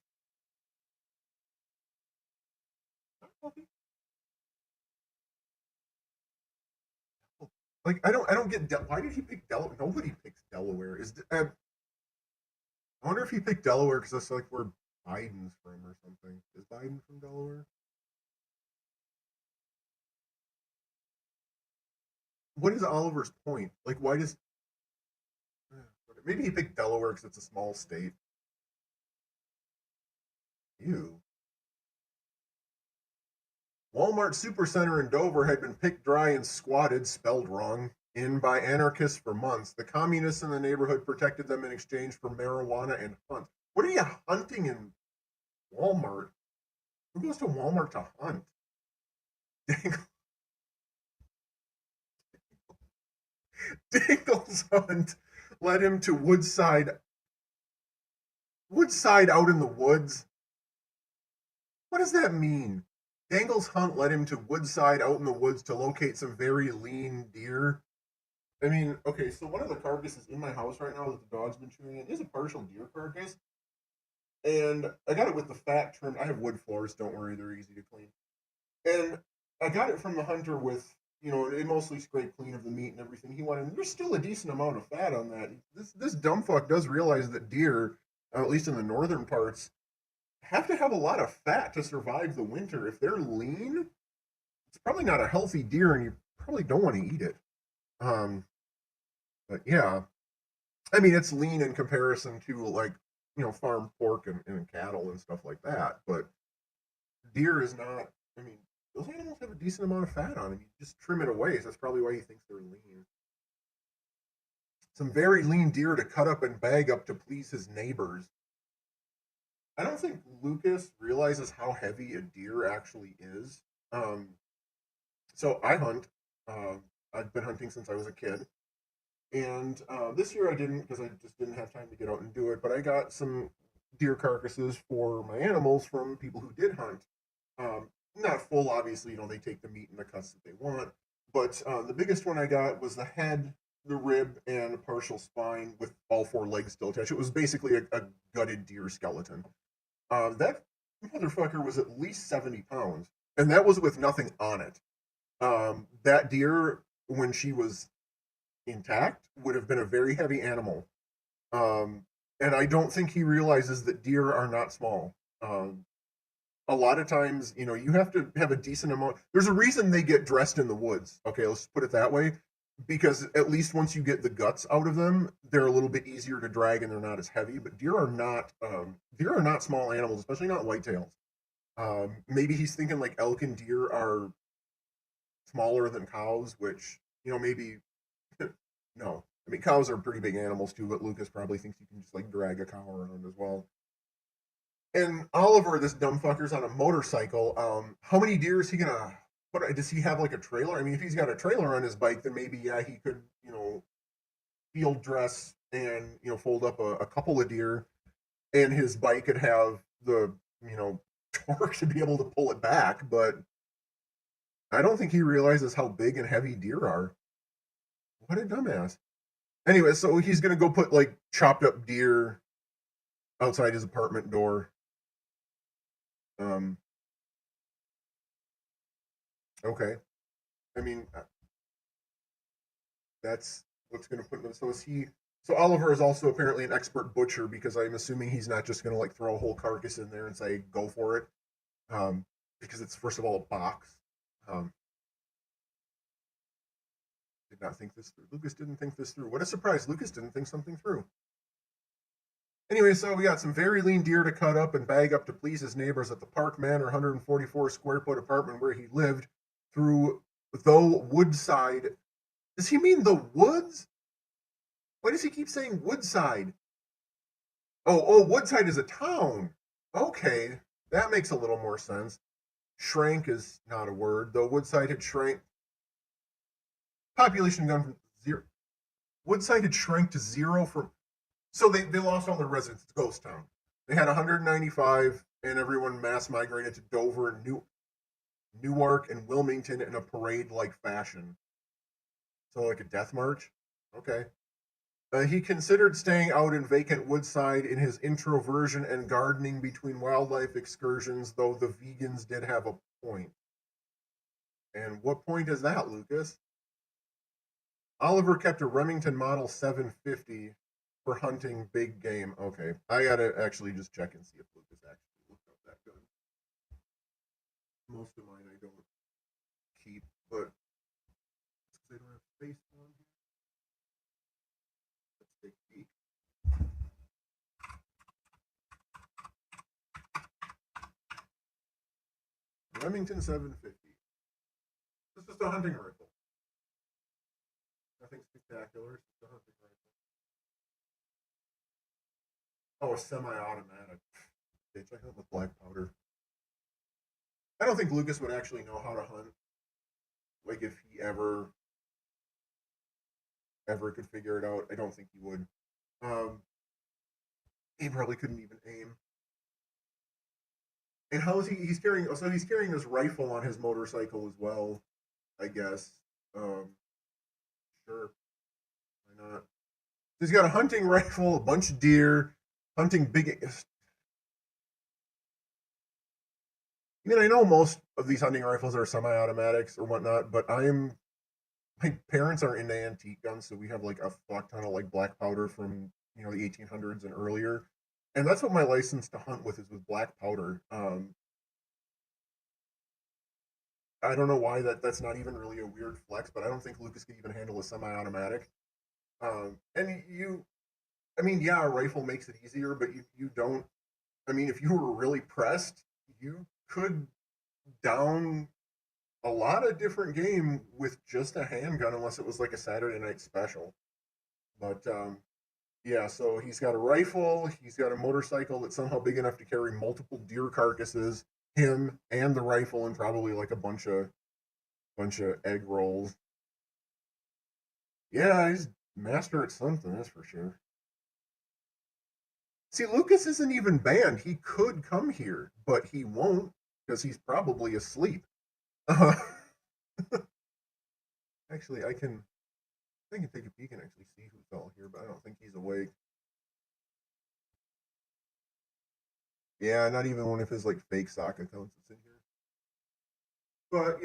Like I don't get why did he pick Delaware? Nobody picks Delaware. I wonder if he picked Delaware because that's like where Biden's from or something. Is Biden from Delaware? What is Oliver's point? Like, why does maybe he picked Delaware because it's a small state? Ew. Walmart Supercenter in Dover had been picked dry and squatted, spelled wrong, in by anarchists for months. The communists in the neighborhood protected them in exchange for marijuana and hunt. What are you hunting in Walmart? Who goes to Walmart to hunt? Dingle's hunt led him to Woodside out in the woods. What does that mean? Dangle's hunt led him to Woodside out in the woods to locate some very lean deer. I mean, okay, so one of the carcasses in my house right now that the dog's been chewing in is a partial deer carcass, and I got it with the fat trimmed. I have wood floors, don't worry, they're easy to clean. And I got it from the hunter with, it mostly scraped clean of the meat and everything he wanted. And there's still a decent amount of fat on that. This dumb fuck does realize that deer, at least in the northern parts, have to have a lot of fat to survive the winter. If they're lean, it's probably not a healthy deer, and you probably don't want to eat it. Um, but yeah, I mean it's lean in comparison to like farm pork and cattle and stuff like that. But deer is not. I mean, those animals have a decent amount of fat on them. You just trim it away. So that's probably why he thinks they're lean. Some very lean deer to cut up and bag up to please his neighbors. I don't think Lucas realizes how heavy a deer actually is. Um, so I hunt. Uh, I've been hunting since I was a kid, and this year I didn't because I just didn't have time to get out and do it. But I got some deer carcasses for my animals from people who did hunt. Not full, obviously. They take the meat and the cuts that they want. But the biggest one I got was the head, the rib, and a partial spine with all four legs still attached. It was basically a gutted deer skeleton. That motherfucker was at least 70 pounds, and that was with nothing on it. That deer, when she was intact, would have been a very heavy animal. And I don't think he realizes that deer are not small. A lot of times, you have to have a decent amount. There's a reason they get dressed in the woods. Okay, let's put it that way. Because at least once you get the guts out of them, they're a little bit easier to drag and they're not as heavy. But deer are not small animals, especially not whitetails. Maybe he's thinking like elk and deer are smaller than cows, which maybe no. I mean, cows are pretty big animals too, but Lucas probably thinks you can just like drag a cow around as well. And Oliver, this dumb fucker's on a motorcycle. How many deer is he gonna put? Does he have like a trailer? I mean, if he's got a trailer on his bike, then maybe yeah, he could field dress and fold up a couple of deer, and his bike could have the torque to be able to pull it back. But I don't think he realizes how big and heavy deer are. What a dumbass! Anyway, so he's gonna go put like chopped up deer outside his apartment door. Um, okay. I mean, that's what's gonna put him. So is he? So Oliver is also apparently an expert butcher because I'm assuming he's not just gonna like throw a whole carcass in there and say go for it. Because it's first of all a box. Um, did not think this through. Lucas didn't think this through. What a surprise! Lucas didn't think something through. Anyway, so we got some very lean deer to cut up and bag up to please his neighbors at the Park Manor 144 square foot apartment where he lived through the Woodside. Does he mean the woods? Why does he keep saying Woodside? Woodside is a town. Okay, that makes a little more sense. Shrank is not a word, though Woodside had shrank. Population gone from zero. Woodside had shrank to zero from. So they lost all their residents. It's a ghost town. They had 195, and everyone mass migrated to Dover and Newark and Wilmington in a parade-like fashion. So like a death march. Okay. He considered staying out in vacant Woodside in his introversion and gardening between wildlife excursions, though the vegans did have a point. And what point is that, Lucas? Oliver kept a Remington Model 750 for hunting big game. Okay, I gotta actually just check and see if Lucas actually looked up that gun. Most of mine I don't keep, but they don't have space on here. Let's take a peek. Remington 750. It's just a hunting rifle. Nothing spectacular. It's just a hunting rifle. Oh, a semi-automatic. Bitch, I hunt with black powder. I don't think Lucas would actually know how to hunt. Like if he ever could figure it out, I don't think he would. Um, he probably couldn't even aim. And how is he? He's carrying. So he's carrying this rifle on his motorcycle as well. I guess. Um, sure, why not? He's got a hunting rifle, a bunch of deer, hunting big. I mean, I know most of these hunting rifles are semi-automatics or whatnot, but my parents are into antique guns, so we have like a fuck ton of like black powder from the 1800s and earlier, and that's what my license to hunt with is with black powder. I don't know why that's not even really a weird flex, but I don't think Lucas can even handle a semi-automatic. And I mean, yeah, a rifle makes it easier, but you don't. I mean, if you were really pressed, you could down a lot of different game with just a handgun, unless it was like a Saturday night special. But yeah, so he's got a rifle, he's got a motorcycle that's somehow big enough to carry multiple deer carcasses, him and the rifle, and probably like a bunch of egg rolls. Yeah, he's master at something, that's for sure. See, Lucas isn't even banned. He could come here, but he won't because he's probably asleep. Actually, I can take a peek and actually see who's all here, but I don't think he's awake. Yeah, not even one of his like fake sock accounts is in here. But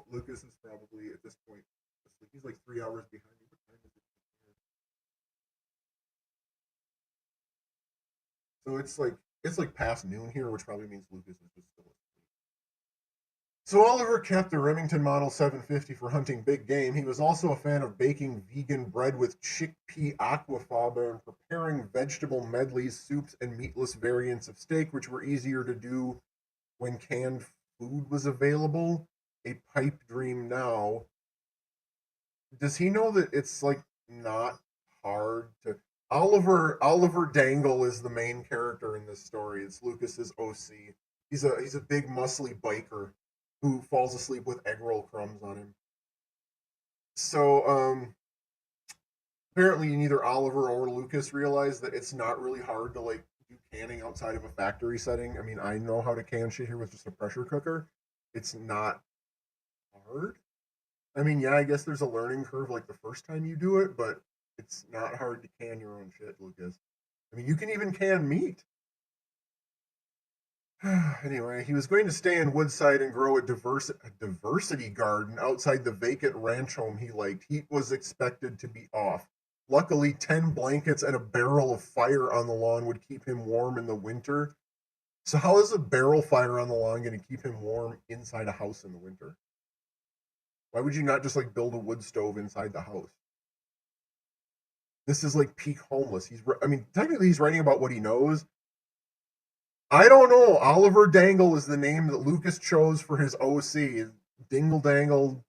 Lucas is probably at this point asleep. He's like 3 hours behind me. What time is it here? So it's like past noon here, which probably means Lucas is just still asleep. So Oliver kept the Remington Model 750 for hunting big game. He was also a fan of baking vegan bread with chickpea aquafaba and preparing vegetable medleys, soups, and meatless variants of steak, which were easier to do when canned food was available. A pipe dream now. Does he know that it's like not hard to Oliver Dangle is the main character in this story. It's Lucas's OC. He's a big muscly biker who falls asleep with eggroll crumbs on him. So apparently neither Oliver or Lucas realize that it's not really hard to like do canning outside of a factory setting. I mean, I know how to can shit here with just a pressure cooker. It's not hard. I mean, yeah, I guess there's a learning curve like the first time you do it, but It's not hard to can your own shit, Lucas. I mean, you can even can meat. Anyway, he was going to stay in Woodside and grow a diversity garden outside the vacant ranch home he liked. Heat was expected to be off. Luckily, 10 blankets and a barrel of fire on the lawn would keep him warm in the winter. So, how is a barrel fire on the lawn going to keep him warm inside a house in the winter? Why would you not just like build a wood stove inside the house? This is like peak homeless. I mean, technically, he's writing about what he knows. I don't know. Oliver Dangle is the name that Lucas chose for his OC. Dingle Dangle.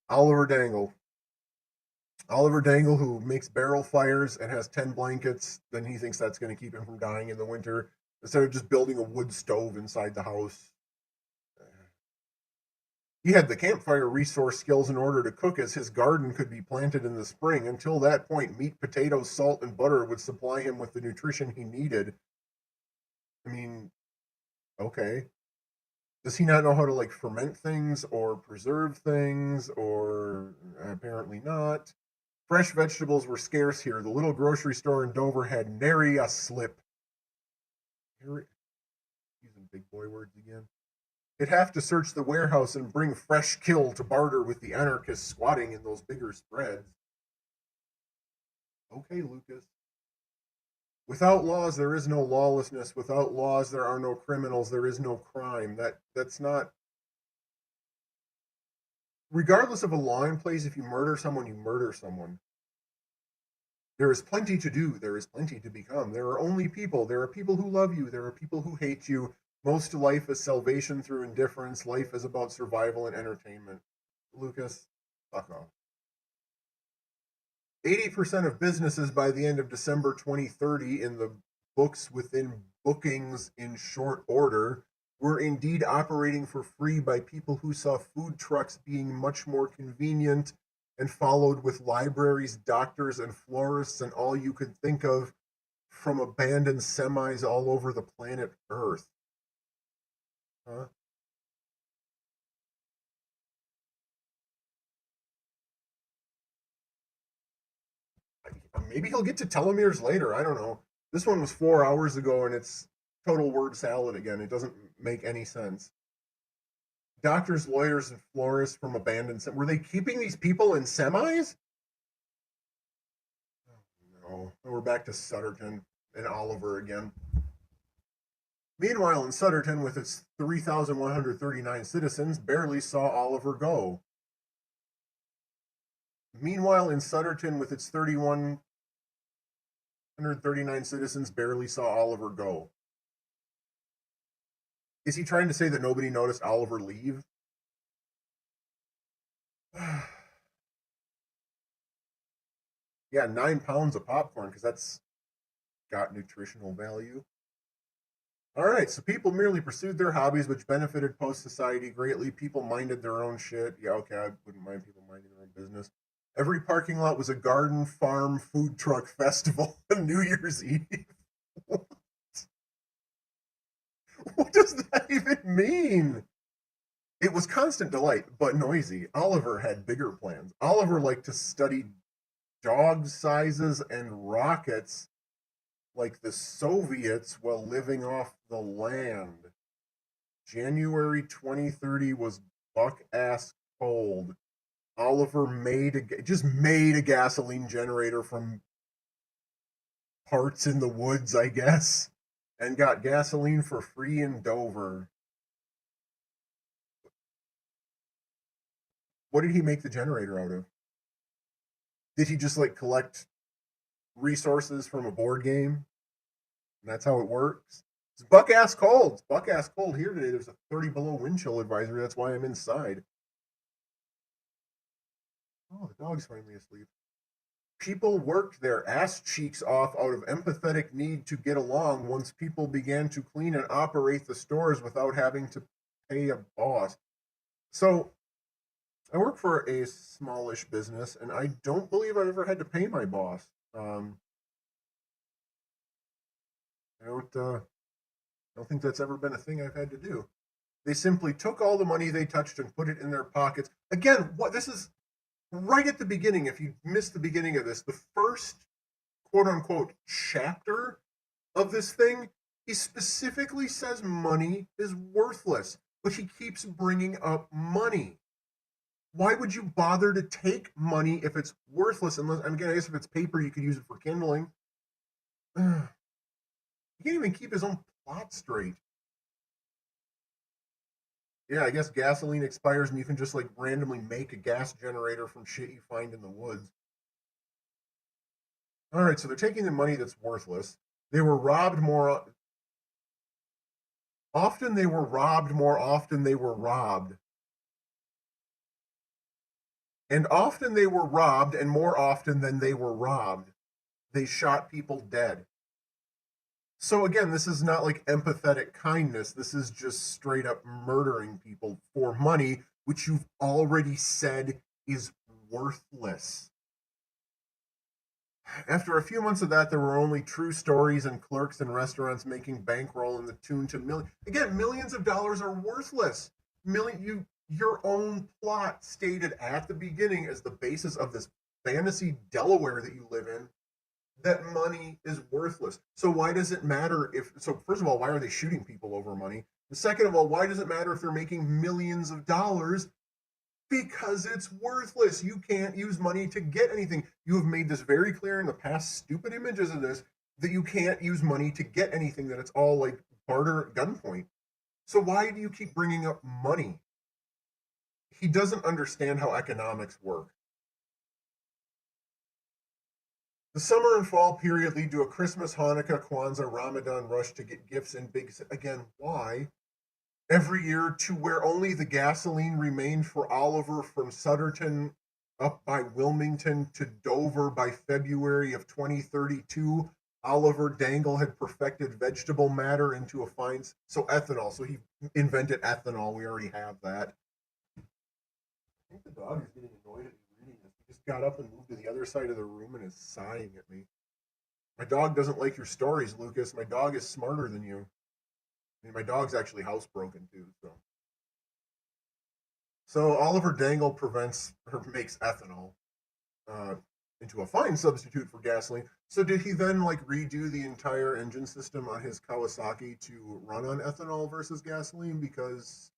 Oliver Dangle. Oliver Dangle, who makes barrel fires and has 10 blankets, then he thinks that's going to keep him from dying in the winter instead of just building a wood stove inside the house. He had the campfire resource skills in order to cook, as his garden could be planted in the spring. Until that point, meat, potatoes, salt, and butter would supply him with the nutrition he needed. I mean, okay. Does he not know how to like ferment things or preserve things, or apparently not? Fresh vegetables were scarce here. The little grocery store in Dover had nary a slip. Using big boy words again. He'd have to search the warehouse and bring fresh kill to barter with the anarchists squatting in those bigger spreads. Okay, Lucas. Without laws, there is no lawlessness. Without laws, there are no criminals. There is no crime. That's not. Regardless of a law in place, if you murder someone, you murder someone. There is plenty to do. There is plenty to become. There are only people. There are people who love you. There are people who hate you. Most life is salvation through indifference. Life is about survival and entertainment. Lucas, fuck off. 80% of businesses by the end of December 2030 in the books within bookings in short order were indeed operating for free by people who saw food trucks being much more convenient, and followed with libraries, doctors, and florists, and all you could think of from abandoned semis all over the planet Earth. Huh? Maybe he'll get to telomeres later. I don't know. This one was 4 hours ago, and it's total word salad again. It doesn't make any sense. Doctors, lawyers, and florists from abandoned were they keeping these people in semis? Oh, no. We're back to Sutterton and Oliver again. Meanwhile, in Sutterton, with its 3,139 citizens, barely saw Oliver go. Meanwhile, in Sutterton, with its 3,139 citizens, barely saw Oliver go. Is he trying to say that nobody noticed Oliver leave? Yeah, 9 pounds of popcorn, because that's got nutritional value. All right, so people merely pursued their hobbies, which benefited post society greatly. People minded their own shit. Yeah, okay, I wouldn't mind people minding their own business. Every parking lot was a garden, farm, food truck festival on New Year's Eve. What? What does that even mean? It was constant delight, but noisy. Oliver had bigger plans. Oliver liked to study dog sizes and rockets like the Soviets while living off the land. January 2030 was buck ass cold. Oliver made a gasoline generator from parts in the woods, I guess, and got gasoline for free in Dover. What did he make the generator out of? Did he just like collect resources from a board game? And that's how it works. It's buck ass cold. It's buck ass cold here today. There's a 30 below wind chill advisory. That's why I'm inside. Oh, the dog's finally asleep. People worked their ass cheeks off out of empathetic need to get along once people began to clean and operate the stores without having to pay a boss. So I work for a smallish business, and I don't believe I've ever had to pay my boss. I don't think that's ever been a thing I've had to do. They simply took all the money they touched and put it in their pockets. Again, right at the beginning, if you missed the beginning of this, the first quote unquote chapter of this thing, he specifically says money is worthless, but he keeps bringing up money. Why would you bother to take money if it's worthless? Unless, I mean, I guess if it's paper, you could use it for kindling. He can't even keep his own plot straight. Yeah, I guess gasoline expires and you can just like randomly make a gas generator from shit you find in the woods. All right, so they're taking the money that's worthless. They were robbed more often. They were robbed more often. They were robbed. And often they were robbed, and more often than they were robbed. They shot people dead. So again, this is not like empathetic kindness. This is just straight up murdering people for money, which you've already said is worthless. After a few months of that, there were only true stories and clerks and restaurants making bankroll in the tune to millions. Again, millions of dollars are worthless. Your own plot stated at the beginning as the basis of this fantasy Delaware that you live in that money is worthless. So why does it matter if? So first of all, why are they shooting people over money? And second of all, why does it matter if they're making millions of dollars? Because it's worthless. You can't use money to get anything. You have made this very clear in the past stupid images of this that you can't use money to get anything, that it's all like barter at gunpoint. So why do you keep bringing up money? He doesn't understand how economics work. The summer and fall period lead to a Christmas, Hanukkah, Kwanzaa, Ramadan rush to get gifts in big. Again, why? Every year to where only the gasoline remained for Oliver from Sutterton up by Wilmington to Dover by February of 2032. Oliver Dangle had perfected vegetable matter into a fine, so ethanol. So he invented ethanol. We already have that. I think the dog is getting annoyed at me reading this. He just got up and moved to the other side of the room and is sighing at me. My dog doesn't like your stories, Lucas. My dog is smarter than you. I mean, my dog's actually housebroken too. So Oliver Dangle makes ethanol into a fine substitute for gasoline. So did he then like redo the entire engine system on his Kawasaki to run on ethanol versus gasoline? Because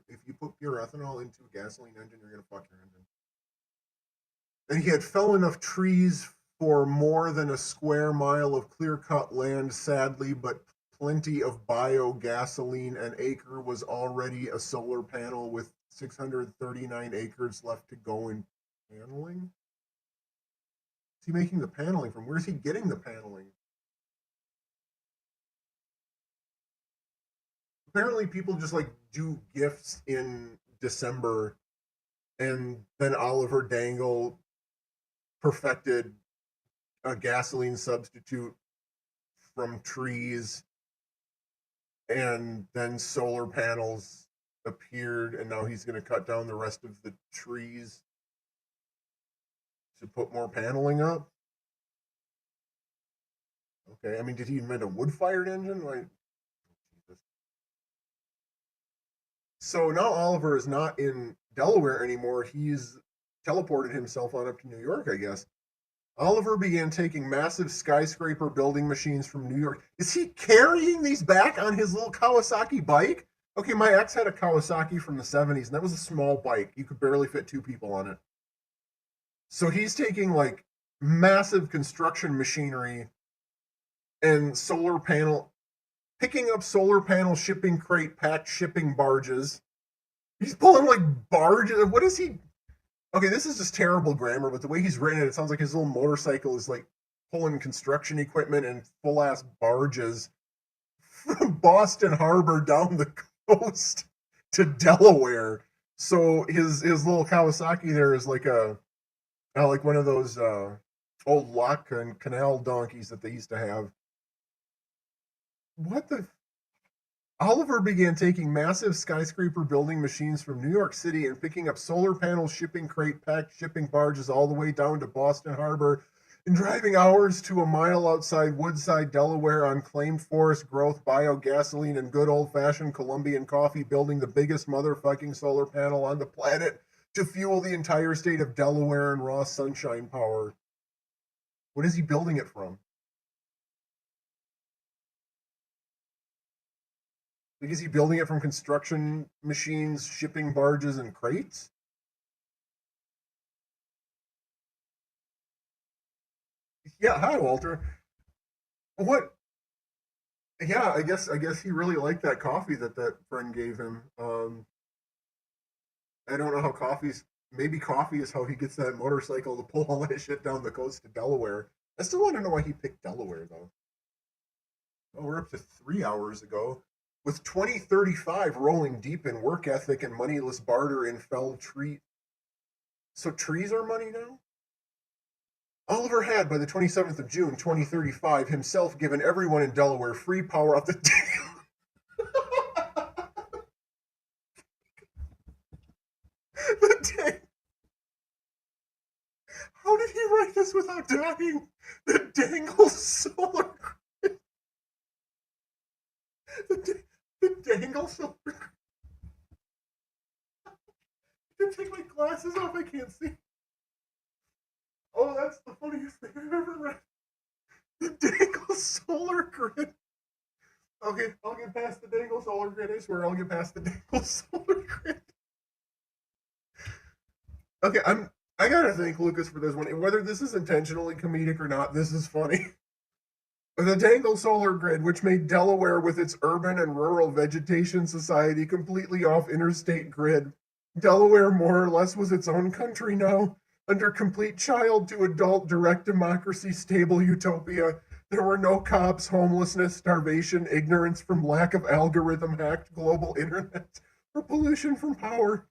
if you put pure ethanol into a gasoline engine, you're gonna fuck your engine. And he had felled enough trees for more than a square mile of clear-cut land, sadly, but plenty of biogasoline. An acre was already a solar panel with 639 acres left to go in paneling. Is he making the paneling from? Where's he getting the paneling? Apparently people just like do gifts in December, and then Oliver Dangle perfected a gasoline substitute from trees, and then solar panels appeared, and now he's going to cut down the rest of the trees to put more paneling up. Okay, I mean, did he invent a wood-fired engine? Like, Jesus. So now Oliver is not in Delaware anymore. He's teleported himself on up to New York, I guess. Oliver began taking massive skyscraper building machines from New York. Is he carrying these back on his little Kawasaki bike? Okay, my ex had a Kawasaki from the 70s, and that was a small bike. You could barely fit two people on it. So he's taking like massive construction machinery and picking up solar panel shipping crate packed shipping barges. He's pulling like barges. What is he? Okay, this is just terrible grammar, but the way he's written it, it sounds like his little motorcycle is like pulling construction equipment and full ass barges from Boston Harbor down the coast to Delaware. So his little Kawasaki there is like like one of those old lock and canal donkeys that they used to have. What the? Oliver began taking massive skyscraper building machines from New York City and picking up solar panel shipping crate packed shipping barges all the way down to Boston Harbor and driving hours to a mile outside Woodside, Delaware on claimed forest growth, biogasoline, and good old fashioned Colombian coffee, building the biggest motherfucking solar panel on the planet to fuel the entire state of Delaware and raw sunshine power. What is he building it from? Like, is he building it from construction machines, shipping barges, and crates? Yeah, hi, Walter. What? Yeah, I guess he really liked that coffee that friend gave him. I don't know how coffee's. Maybe coffee is how he gets that motorcycle to pull all that shit down the coast to Delaware. I still want to know why he picked Delaware though. Oh, we're up to 3 hours ago. With 2035 rolling deep in work ethic and moneyless barter in felled tree. So trees are money now? Oliver had, by the 27th of June, 2035, himself given everyone in Delaware free power off the the day. How did he write this without dying? The Dangle solar. The Dangle solar. I can take my glasses off. I can't see. Oh, that's the funniest thing I've ever read. The Dangle solar grid. Okay, I'll get past the Dangle solar grid. I swear I'll get past the Dangle solar grid. Okay, I gotta thank Lucas for this one. Whether this is intentionally comedic or not, this is funny. The Dangle solar grid, which made Delaware with its urban and rural vegetation society completely off interstate grid. Delaware more or less was its own country now, under complete child to adult direct democracy stable utopia. There were no cops, homelessness, starvation, ignorance from lack of algorithm hacked global internet, or pollution from power.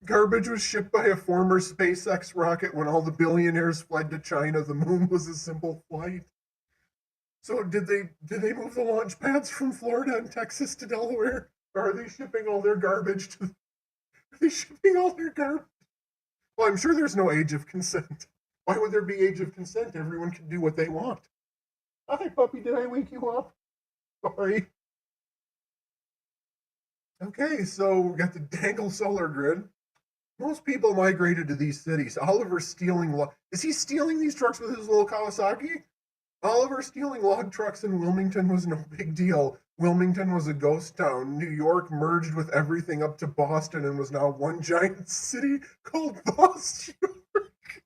Garbage was shipped by a former SpaceX rocket when all the billionaires fled to China. The moon was a simple flight. So did they move the launch pads from Florida and Texas to Delaware? Or are they shipping all their garbage to are they shipping all their garbage? Well, I'm sure there's no age of consent. Why would there be age of consent? Everyone can do what they want. Hi, puppy, did I wake you up? Sorry. Okay, so we got the Dangle solar grid. Most people migrated to these cities. Oliver stealing is he stealing these trucks with his little Kawasaki? Oliver stealing log trucks in Wilmington was no big deal. Wilmington was a ghost town. New York merged with everything up to Boston and was now one giant city called Bost-York.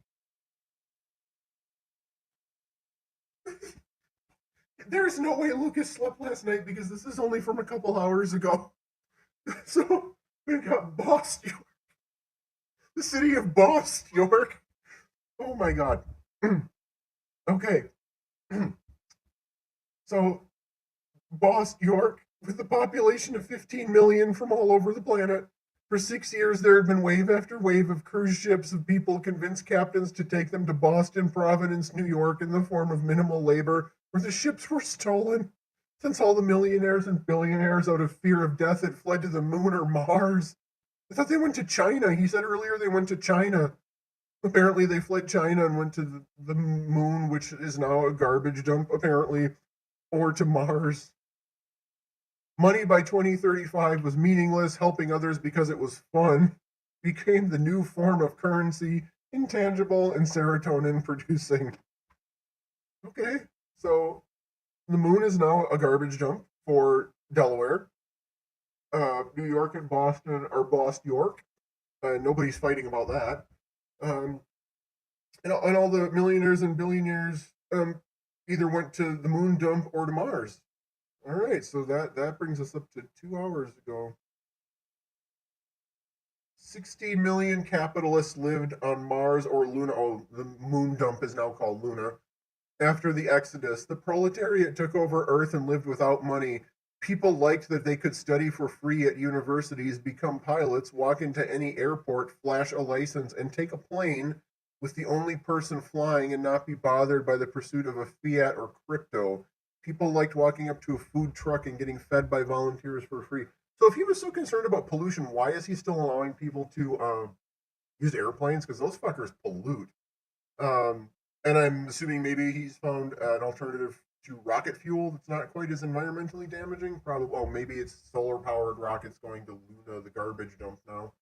There's no way Lucas slept last night because this is only from a couple hours ago. So we got Bost-York, the city of Bost-York. Oh my god. Okay. So Bost-York, with a population of 15 million from all over the planet. For 6 years, there had been wave after wave of cruise ships of people convinced captains to take them to Boston, Providence, New York in the form of minimal labor, where the ships were stolen. Since all the millionaires and billionaires, out of fear of death, had fled to the moon or Mars. I thought they went to China. He said earlier they went to China. Apparently, they fled China and went to the moon, which is now a garbage dump, apparently, or to Mars. Money by 2035 was meaningless. Helping others because it was fun became the new form of currency, intangible and serotonin producing. Okay, so the moon is now a garbage dump for Delaware. New York and Boston are Bost-York. Nobody's fighting about that. Um, and all the millionaires and billionaires either went to the moon dump or to Mars. All right, so that brings us up to 2 hours ago. 60 million capitalists lived on Mars or Luna. Oh, the moon dump is now called Luna. After the Exodus, the proletariat took over Earth and lived without money. People liked that they could study for free at universities, become pilots, walk into any airport, flash a license, and take a plane with the only person flying and not be bothered by the pursuit of a fiat or crypto. People liked walking up to a food truck and getting fed by volunteers for free. So if he was so concerned about pollution, why is he still allowing people to use airplanes? Because those fuckers pollute. Um, and I'm assuming maybe he's found an alternative to rocket fuel that's not quite as environmentally damaging. Probably, well, maybe it's solar powered rockets going to Luna, the garbage dump now.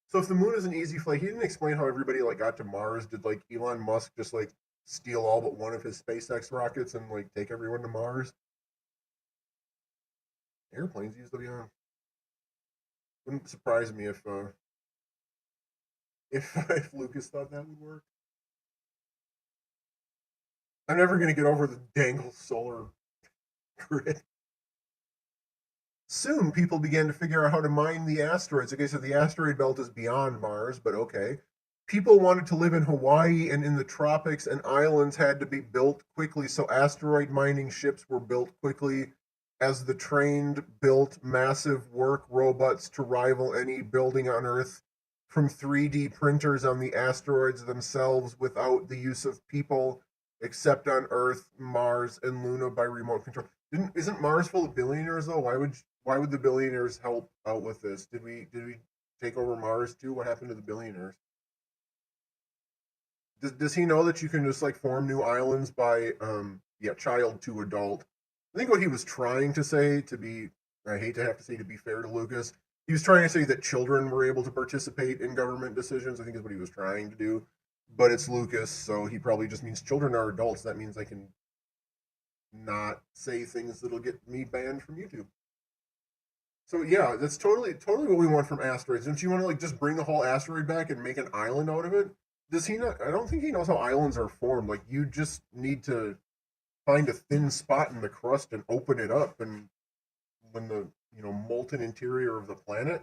So if the moon is an easy flight, he didn't explain how everybody like got to Mars. Did like Elon Musk just like steal all but one of his SpaceX rockets and like take everyone to Mars? Airplanes used to be on. Wouldn't surprise me if Lucas thought that would work. I'm never gonna get over the Dangle solar grid. Soon, people began to figure out how to mine the asteroids. Okay, so the asteroid belt is beyond Mars, but okay. People wanted to live in Hawaii and in the tropics, and islands had to be built quickly. So asteroid mining ships were built quickly as the trained built massive work robots to rival any building on Earth from 3D printers on the asteroids themselves without the use of people, except on Earth, Mars, and Luna by remote control. Isn't Mars full of billionaires though? Why would the billionaires help out with this? Did we take over Mars too? What happened to the billionaires? Does he know that you can just like form new islands by yeah, child to adult? I think what he was trying to say, to be, I hate to have to say, to be fair to Lucas, he was trying to say that children were able to participate in government decisions. I think is what he was trying to do. But it's Lucas, so he probably just means children are adults. That means I can not say things that'll get me banned from YouTube. So yeah, that's totally what we want from asteroids. Don't you want to like just bring the whole asteroid back and make an island out of it? Does he not? I don't think he knows how islands are formed. Like you just need to find a thin spot in the crust and open it up, and when the molten interior of the planet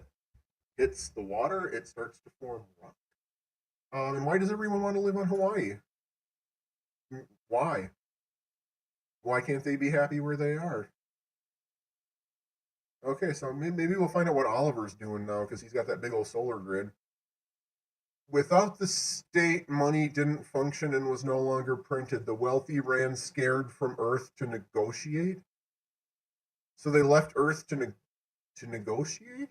hits the water, it starts to form rock. And why does everyone want to live on Hawaii? Why? Why can't they be happy where they are? Okay, so maybe we'll find out what Oliver's doing now because he's got that big old solar grid. Without the state, money didn't function and was no longer printed. The wealthy ran scared from Earth to negotiate. So they left Earth to negotiate.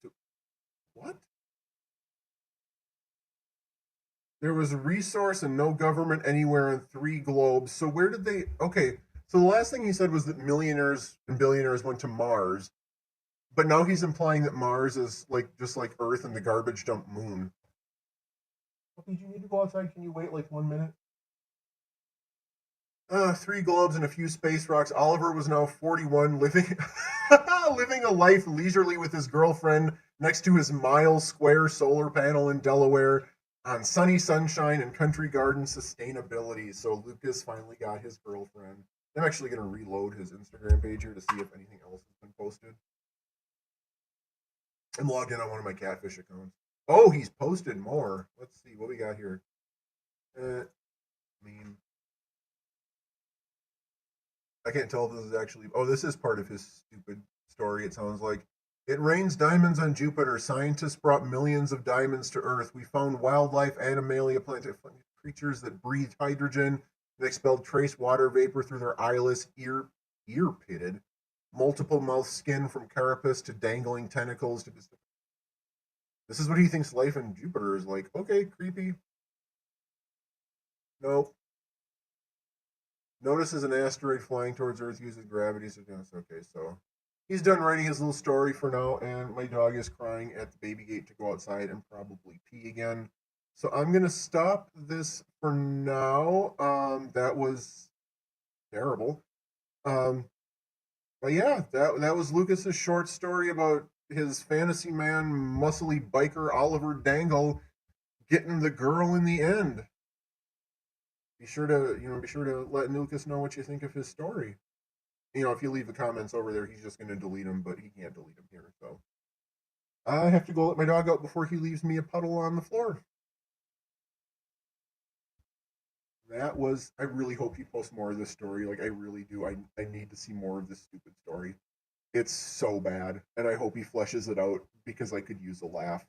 To, what? There was a resource and no government anywhere in three globes. So where did they? Okay, so the last thing he said was that millionaires and billionaires went to Mars, but now he's implying that Mars is like just like Earth and the garbage dump moon. Okay, do you need to go outside? Can you wait like 1 minute? Three globes and a few space rocks. Oliver was now 41, living living a life leisurely with his girlfriend next to his mile square solar panel in Delaware on sunny sunshine and country garden sustainability. So Lucas finally got his girlfriend. I'm actually going to reload his Instagram page here to see if anything else has been posted. I'm logged in on one of my catfish accounts. Oh, he's posted more. Let's see what we got here. Meme. I can't tell if this is actually. Oh, this is part of his stupid story. It sounds like it rains diamonds on Jupiter. Scientists brought millions of diamonds to Earth. We found wildlife, animalia, plant creatures that breathed hydrogen and expelled trace water vapor through their eyeless, ear pitted, multiple mouth skin from carapace to dangling tentacles to. This is what he thinks life on Jupiter is like. Okay, creepy. Nope. Notices an asteroid flying towards Earth uses gravity. So yes, okay, so he's done writing his little story for now, and my dog is crying at the baby gate to go outside and probably pee again. So I'm gonna stop this for now. That was terrible. Um, but yeah, that was Lucas's short story about his fantasy man, muscly biker Oliver Dangle getting the girl in the end. Be sure to let Lucas know what you think of his story. If you leave the comments over there, he's just going to delete them, but he can't delete them here. So I have to go let my dog out before he leaves me a puddle on the floor. That was. I really hope he posts more of this story. Like, I really do. I need to see more of this stupid story. It's so bad, and I hope he fleshes it out because I could use a laugh.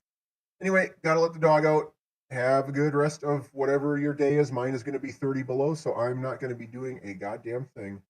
Anyway, gotta let the dog out. Have a good rest of whatever your day is. Mine is going to be 30 below, so I'm not going to be doing a goddamn thing.